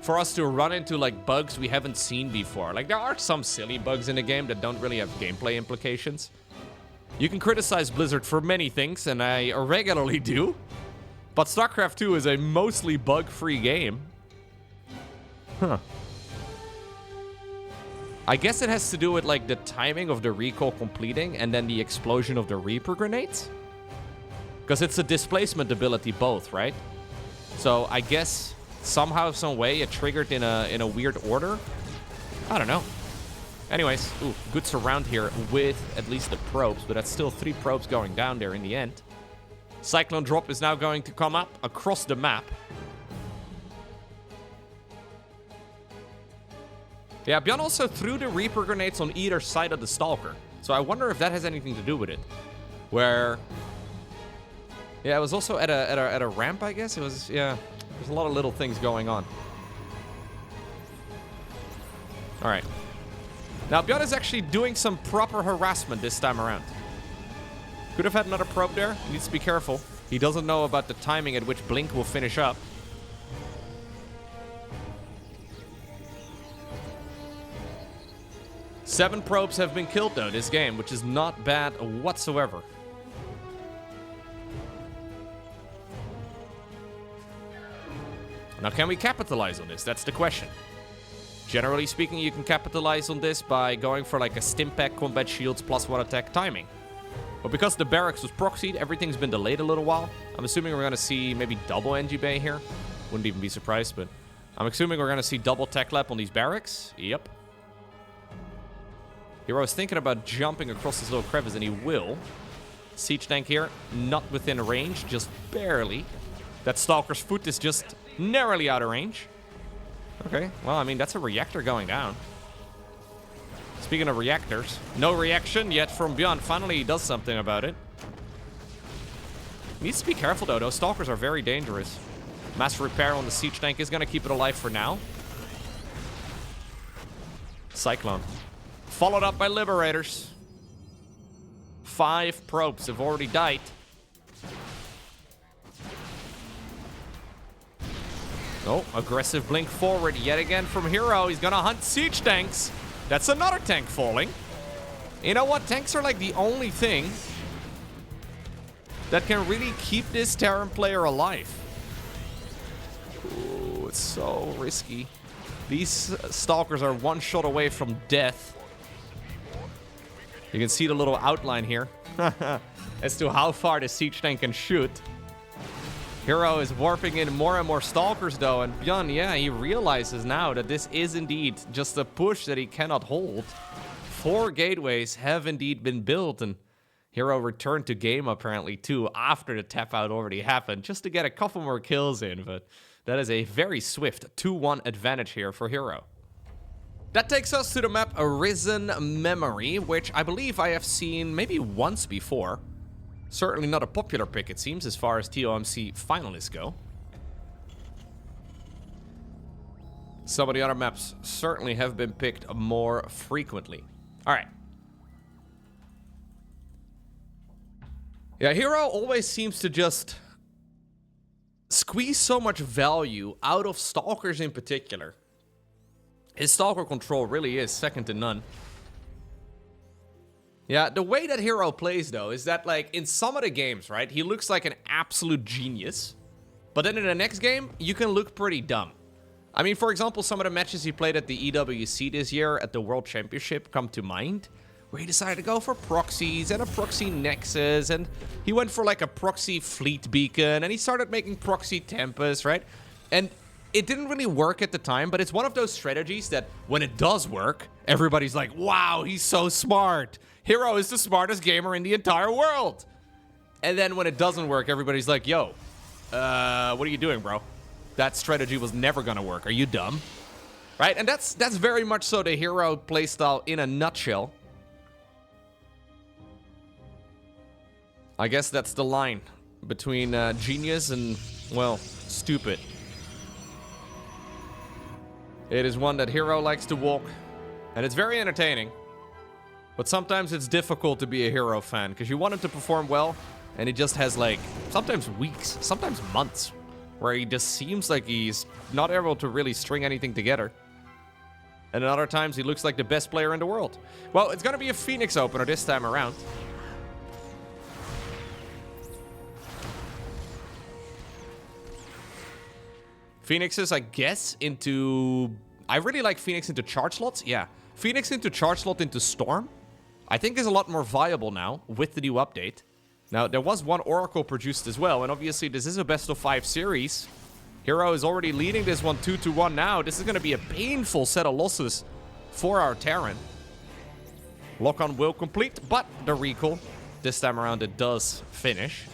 for us to run into, like, bugs we haven't seen before. Like, there are some silly bugs in the game that don't really have gameplay implications. You can criticize Blizzard for many things, and I regularly do. But StarCraft 2 is a mostly bug-free game. Huh. I guess it has to do with, like, the timing of the recall completing and then the explosion of the Reaper grenades. Because it's a displacement ability both, right? So I guess somehow, some way, it triggered in a weird order. I don't know. Anyways, ooh, good surround here with at least the probes, but that's still 3 probes going down there in the end. Cyclone drop is now going to come up across the map. Yeah, ByuN also threw the Reaper grenades on either side of the Stalker. So I wonder if that has anything to do with it. Where... yeah, it was also at a ramp, I guess. It was, yeah, there's a lot of little things going on. All right. Now, ByuN is actually doing some proper harassment this time around. Could have had another probe there. He needs to be careful. He doesn't know about the timing at which Blink will finish up. Seven probes have been killed, though, this game, which is not bad whatsoever. Now, can we capitalize on this? That's the question. Generally speaking, you can capitalize on this by going for like a Stimpack, combat shields, +1 attack timing. But because the barracks was proxied, everything's been delayed a little while. I'm assuming we're going to see maybe double NG Bay here. Wouldn't even be surprised, but I'm assuming we're going to see double tech lap on these barracks. Yep. hero is thinking about jumping across this little crevice, and he will. Siege tank here, not within range, just barely. That Stalker's foot is just narrowly out of range. Okay, well, I mean, that's a reactor going down. Speaking of reactors, no reaction yet from ByuN. Finally, he does something about it. Needs to be careful, though. Those Stalkers are very dangerous. Mass repair on the siege tank is going to keep it alive for now. Cyclone. Followed up by Liberators. 5 probes have already died. Oh, aggressive blink forward yet again from hero. He's going to hunt siege tanks. That's another tank falling. You know what? Tanks are like the only thing that can really keep this Terran player alive. Ooh, it's so risky. These Stalkers are one shot away from death. You can see the little outline here as to how far the siege tank can shoot. hero is warping in more and more Stalkers, though, and ByuN, yeah, he realizes now that this is indeed just a push that he cannot hold. 4 gateways have indeed been built, and hero returned to game apparently too after the tap out already happened, just to get a couple more kills in, but that is a very swift 2-1 advantage here for hero. That takes us to the map Arisen Memory, which I believe I have seen maybe once before. Certainly not a popular pick, it seems, as far as TOMC finalists go. Some of the other maps certainly have been picked more frequently. Alright. Yeah, hero always seems to just squeeze so much value out of Stalkers in particular. His Stalker control really is second to none. Yeah, the way that hero plays, though, is that, like, in some of the games, right, he looks like an absolute genius. But then in the next game, you can look pretty dumb. I mean, for example, some of the matches he played at the EWC this year at the World Championship come to mind, where he decided to go for proxies and a proxy nexus, and he went for like a proxy fleet beacon, and he started making proxy tempest, right? And it didn't really work at the time, but it's one of those strategies that when it does work, everybody's like, wow, he's so smart. hero is the smartest gamer in the entire world. And then when it doesn't work, everybody's like, yo, what are you doing, bro? That strategy was never gonna work. Are you dumb? Right? And that's very much so the hero playstyle in a nutshell. I guess that's the line between genius and, well, stupid. It is one that hero likes to walk, and it's very entertaining. But sometimes it's difficult to be a hero fan, because you want him to perform well, and he just has, like, sometimes weeks, sometimes months, where he just seems like he's not able to really string anything together. And at other times, he looks like the best player in the world. Well, it's going to be a Phoenix opener this time around. Phoenixes, I guess, into... I really like Phoenix into charge slots. Yeah. Phoenix into charge slot into Storm, I think is a lot more viable now with the new update. Now, there was one Oracle produced as well, and obviously this is a best of 5 series. hero is already leading this one 2-1 now. This is going to be a painful set of losses for our Terran. Lock-on will complete, but the recall, this time around, it does finish.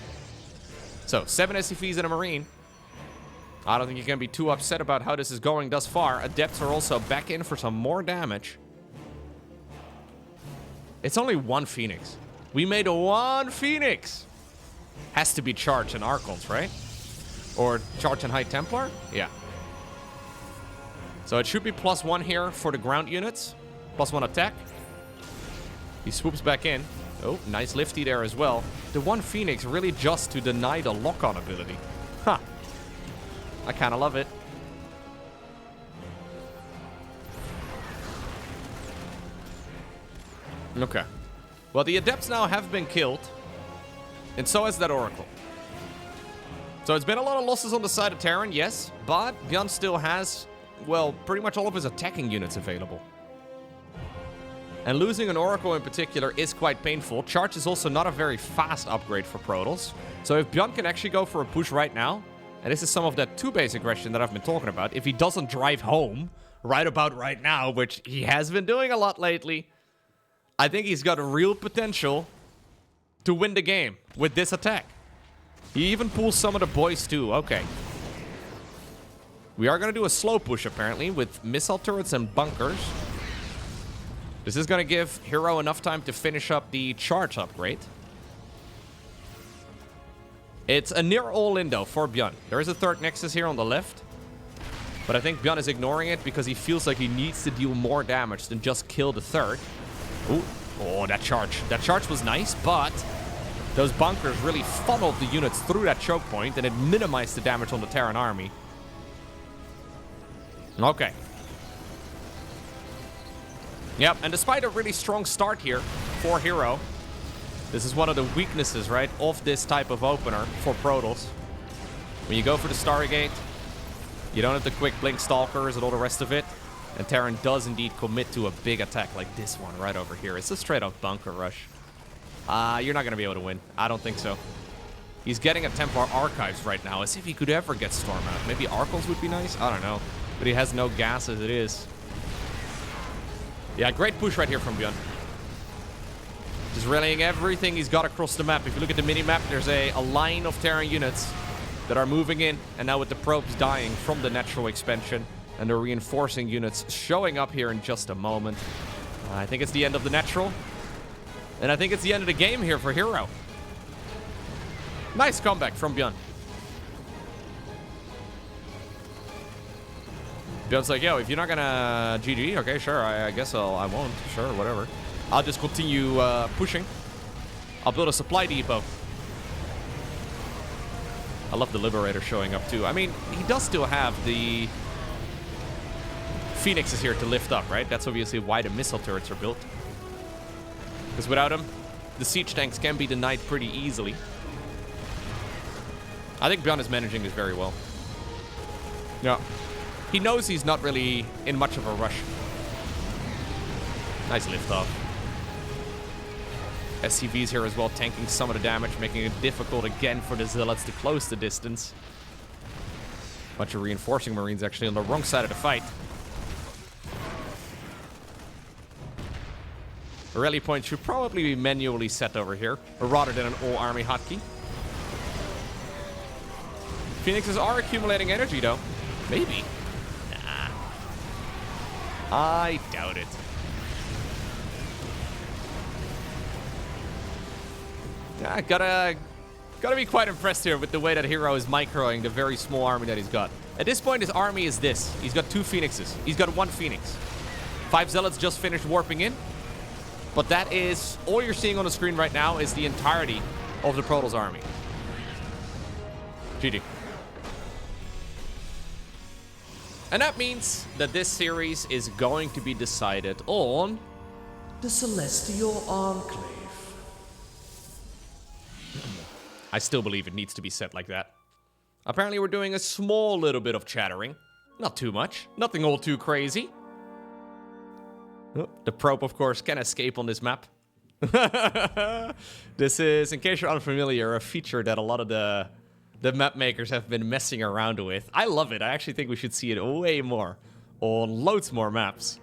So, 7 SCVs and a Marine. I don't think you can be too upset about how this is going thus far. Adepts are also back in for some more damage. It's only one Phoenix. We made one Phoenix. Has to be charged in Archons, right? Or charged in High Templar? Yeah. So it should be +1 here for the ground units. +1 attack. He swoops back in. Oh, nice lifty there as well. The one Phoenix really just to deny the lock-on ability. Huh. I kind of love it. Okay. Well, the Adepts now have been killed. And so has that Oracle. So it's been a lot of losses on the side of Terran, yes. But ByuN still has, well, pretty much all of his attacking units available. And losing an Oracle in particular is quite painful. Charge is also not a very fast upgrade for Protoss. So if ByuN can actually go for a push right now, and this is some of that 2-base aggression that I've been talking about. If he doesn't drive home right about right now, which he has been doing a lot lately, I think he's got a real potential to win the game with this attack. He even pulls some of the boys too. Okay. We are going to do a slow push apparently with missile turrets and bunkers. This is going to give hero enough time to finish up the charge upgrade. It's a near all-in, though, for ByuN. There is a third Nexus here on the left. But I think ByuN is ignoring it because he feels like he needs to deal more damage than just kill the third. Ooh. Oh, that charge. That charge was nice, but those bunkers really funneled the units through that choke point, and it minimized the damage on the Terran army. Okay. Yep, and despite a really strong start here for hero, this is one of the weaknesses, right, of this type of opener for Protoss. When you go for the Stargate, you don't have the quick blink stalkers and all the rest of it. And Terran does indeed commit to a big attack like this one right over here. It's a straight-up bunker rush. You're not going to be able to win. I don't think so. He's getting a Templar Archives right now, as if he could ever get Storm out. Maybe Archons would be nice? I don't know. But he has no gas as it is. Yeah, great push right here from ByuN. Just rallying everything he's got across the map. If you look at the mini-map, there's a line of Terran units that are moving in. And now with the probes dying from the natural expansion and the reinforcing units showing up here in just a moment. I think it's the end of the natural. And I think it's the end of the game here for hero. Nice comeback from ByuN. ByuN's like, yo, if you're not gonna GG, okay, sure, I guess I won't. Sure, whatever. I'll just continue pushing. I'll build a supply depot. I love the Liberator showing up too. I mean, he does still have the Phoenixes here to lift up, right? That's obviously why the missile turrets are built. Because without them, the siege tanks can be denied pretty easily. I think ByuN is managing this very well. Yeah. He knows he's not really in much of a rush. Nice lift off. SCVs here as well, tanking some of the damage, making it difficult again for the Zealots to close the distance. Bunch of reinforcing Marines actually on the wrong side of the fight. A rally point should probably be manually set over here, rather than an all-army hotkey. Phoenixes are accumulating energy, though. Maybe. Nah. I doubt it. Yeah, gotta be quite impressed here with the way that hero is microing the very small army that he's got. At this point, his army is this. He's got 2 Phoenixes. He's got 1 Phoenix. 5 Zealots just finished warping in. But that is, all you're seeing on the screen right now is the entirety of the Protoss army. GG. And that means that this series is going to be decided on the Celestial Enclave. I still believe it needs to be set like that. Apparently we're doing a small little bit of chattering. Not too much. Nothing all too crazy. Oh, the probe, of course, can escape on this map. This is, in case you're unfamiliar, a feature that a lot of the map makers have been messing around with. I love it. I actually think we should see it way more on loads more maps.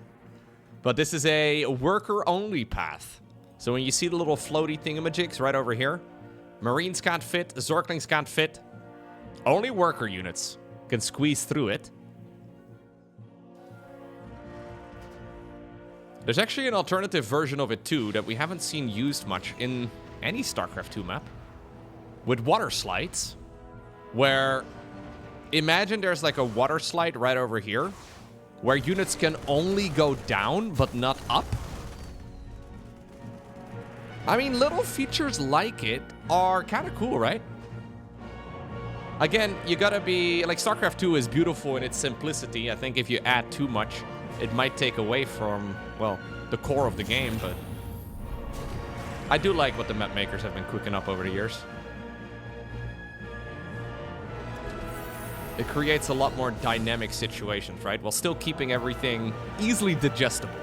But this is a worker-only path. So when you see the little floaty thingamajigs right over here, Marines can't fit, Zorklings can't fit. Only worker units can squeeze through it. There's actually an alternative version of it too that we haven't seen used much in any StarCraft 2 map. With water slides, where imagine there's like a water slide right over here, where units can only go down but not up. I mean, little features like it are kind of cool, right? Again, you gotta be, like, StarCraft 2 is beautiful in its simplicity. I think if you add too much, it might take away from, well, the core of the game, but I do like what the map makers have been cooking up over the years. It creates a lot more dynamic situations, right? While still keeping everything easily digestible.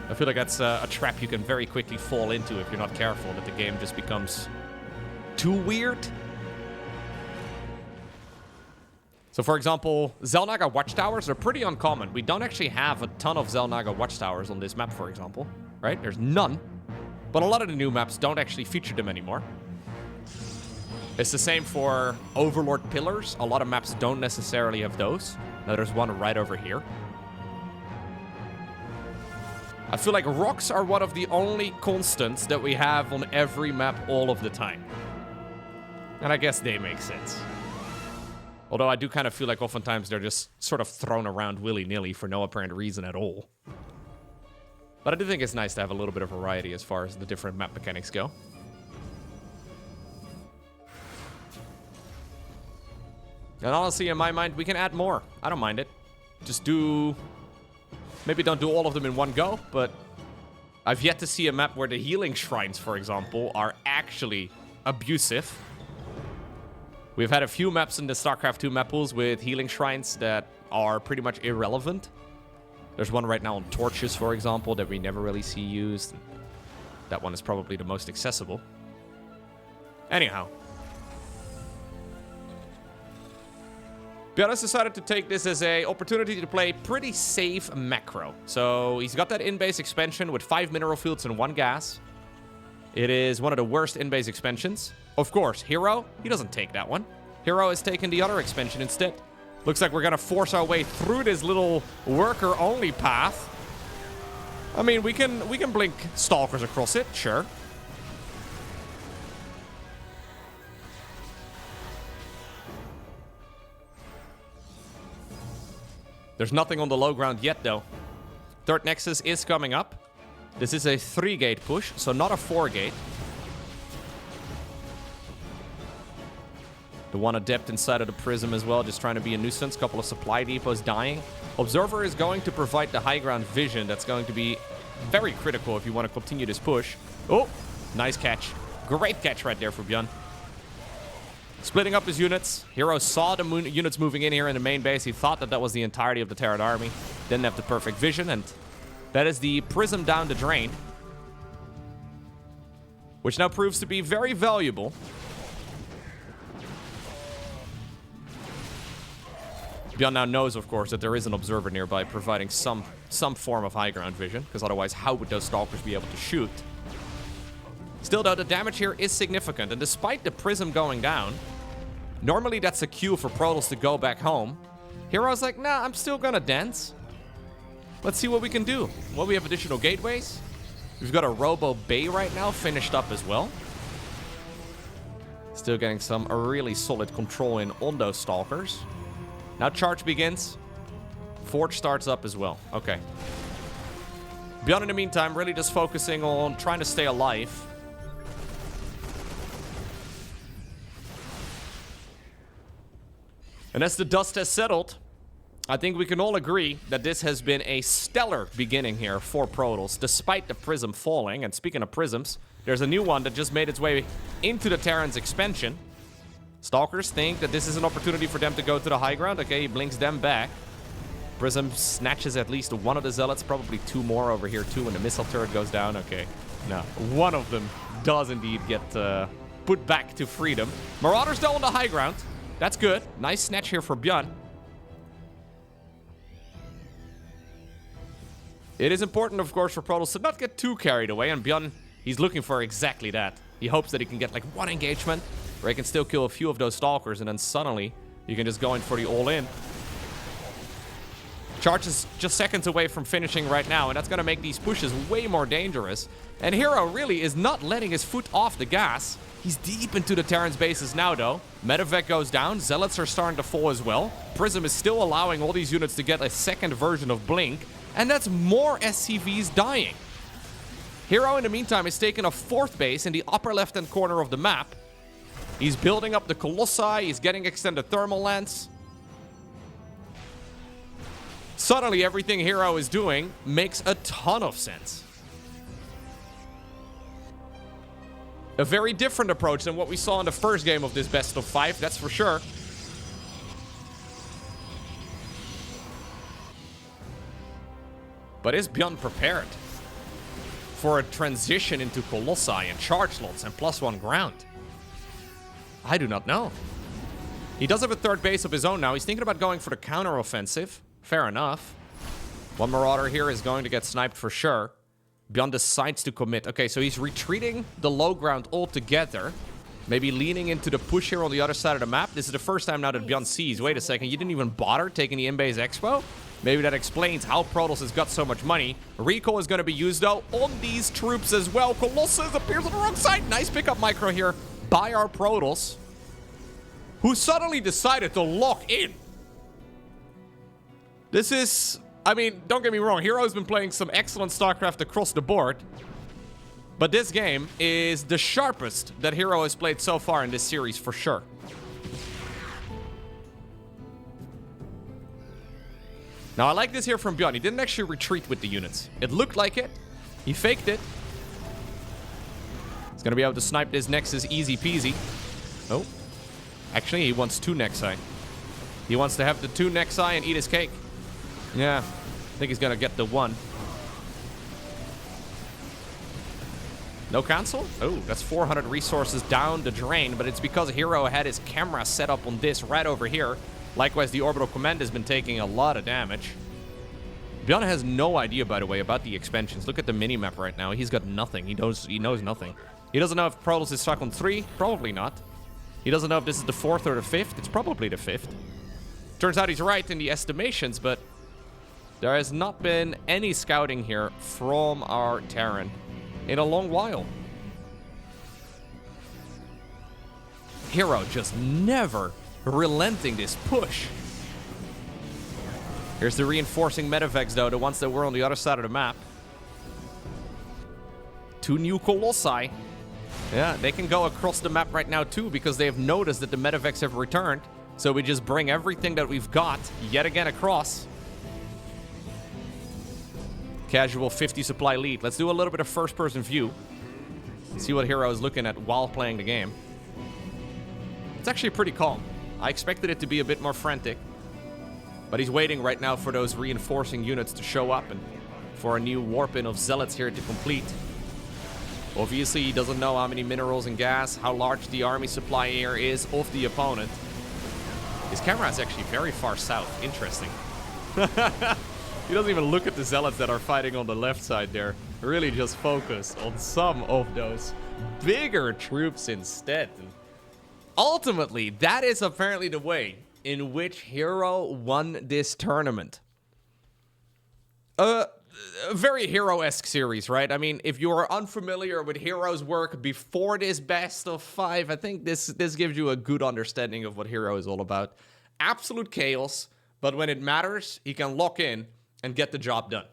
I feel like that's a trap you can very quickly fall into if you're not careful, that the game just becomes too weird. So, for example, Xel'Naga Watchtowers are pretty uncommon. We don't actually have a ton of Xel'Naga Watchtowers on this map, for example, right? There's none. But a lot of the new maps don't actually feature them anymore. It's the same for Overlord Pillars. A lot of maps don't necessarily have those. Now, there's one right over here. I feel like rocks are one of the only constants that we have on every map all of the time. And I guess they make sense. Although I do kind of feel like oftentimes they're just sort of thrown around willy-nilly for no apparent reason at all. But I do think it's nice to have a little bit of variety as far as the different map mechanics go. And honestly, in my mind, we can add more. I don't mind it. Just do... Maybe don't do all of them in one go, but I've yet to see a map where the healing shrines, for example, are actually abusive. We've had a few maps in the StarCraft 2 map pools with healing shrines that are pretty much irrelevant. There's one right now on torches, for example, that we never really see used. That one is probably the most accessible. Anyhow. ByuN has decided to take this as an opportunity to play pretty safe macro. So he's got that in-base expansion with 5 mineral fields and 1 gas. It is one of the worst in-base expansions. Of course, hero, he doesn't take that one. Hero has taken the other expansion instead. Looks like we're gonna force our way through this little worker-only path. I mean, we can blink stalkers across it, sure. There's nothing on the low ground yet, though. Third Nexus is coming up. This is a 3-gate push, so not a 4-gate. The one adept inside of the prism as well, just trying to be a nuisance. Couple of supply depots dying. Observer is going to provide the high ground vision. That's going to be very critical if you want to continue this push. Oh, nice catch. Great catch right there for ByuN. Splitting up his units. Hero saw the units moving in here in the main base. He thought that that was the entirety of the Terran army. Didn't have the perfect vision, and that is the prism down the drain. which now proves to be very valuable. ByuN now knows, of course, that there is an observer nearby, providing some form of high ground vision, because otherwise how would those stalkers be able to shoot? Still, though, the damage here is significant, and despite the prism going down, normally that's a cue for Protoss to go back home. herO's like, nah, I'm still gonna dance. Let's see what we can do. Well, we have additional gateways. We've got a Robo Bay right now, finished up as well. Still getting some really solid control in on those stalkers. Now charge begins. Forge starts up as well. Okay. ByuN, in the meantime, really just focusing on trying to stay alive. And as the dust has settled, I think we can all agree that this has been a stellar beginning here for Protoss, despite the prism falling. And speaking of prisms, there's a new one that just made its way into the Terran's expansion. Stalkers think that this is an opportunity for them to go to the high ground. Okay, he blinks them back. Prism snatches at least one of the zealots, probably two more over here too when the missile turret goes down. Okay, no, one of them does indeed get put back to freedom. Marauders though on the high ground. That's good. Nice snatch here for ByuN. It is important, of course, for Protoss to not get too carried away, and ByuN, he's looking for exactly that. He hopes that he can get like one engagement, where he can still kill a few of those stalkers, and then suddenly you can just go in for the all-in. Charge is just seconds away from finishing right now, and that's going to make these pushes way more dangerous. And herO really is not letting his foot off the gas. He's deep into the Terran's bases now, though. Medevac goes down. Zealots are starting to fall as well. Prism is still allowing all these units to get a second version of Blink, and that's more SCVs dying. herO, in the meantime, is taking a fourth base in the upper left-hand corner of the map. He's building up the Colossi. He's getting extended thermal lance. Suddenly, everything herO is doing makes a ton of sense. A very different approach than what we saw in the first game of this best of 5, that's for sure. But is ByuN prepared for a transition into Colossi and charge slots and +1 ground? I do not know. He does have a third base of his own now. He's thinking about going for the counter-offensive. Fair enough. One Marauder here is going to get sniped for sure. ByuN decides to commit. Okay, so he's retreating the low ground altogether. Maybe leaning into the push here on the other side of the map. This is the first time now that ByuN sees, wait a second, you didn't even bother taking the in-base expo? Maybe that explains how Protoss has got so much money. Recall is going to be used, though, on these troops as well. Colossus appears on the wrong side. Nice pickup micro here by our Protoss, who suddenly decided to lock in. This is, I mean, don't get me wrong, herO's been playing some excellent StarCraft across the board. But this game is the sharpest that herO has played so far in this series, for sure. Now, I like this here from ByuN. He didn't actually retreat with the units. It looked like it. He faked it. He's going to be able to snipe this Nexus easy peasy. Oh. Actually, he wants 2 Nexi. He wants to have the 2 Nexi and eat his cake. Yeah. I think he's going to get the 1. No cancel? Oh, that's 400 resources down the drain, but it's because herO had his camera set up on this right over here. Likewise, the Orbital Command has been taking a lot of damage. ByuN has no idea, by the way, about the expansions. Look at the minimap right now. He's got nothing. He knows nothing. He doesn't know if Protoss is stuck on 3. Probably not. He doesn't know if this is the 4th or the 5th. It's probably the 5th. Turns out he's right in the estimations, but there has not been any scouting here from our Terran in a long while. herO just never relenting this push. Here's the reinforcing medevacs, though, the ones that were on the other side of the map. 2 new Colossi. Yeah, they can go across the map right now, too, because they have noticed that the medevacs have returned. So we just bring everything that we've got yet again across. Casual 50 supply lead. Let's do a little bit of first-person view. See what herO is looking at while playing the game. It's actually pretty calm. I expected it to be a bit more frantic. But he's waiting right now for those reinforcing units to show up and for a new warp-in of Zealots here to complete. Obviously, he doesn't know how many minerals and gas, how large the army supply here is of the opponent. His camera is actually very far south. Interesting. He doesn't even look at the zealots that are fighting on the left side there. Really just focused on some of those bigger troops instead. And ultimately, that is apparently the way in which hero won this tournament. A very hero-esque series, right? I mean, if you are unfamiliar with hero's work before this best of 5, I think this gives you a good understanding of what hero is all about. Absolute chaos, but when it matters, he can lock in and get the job done.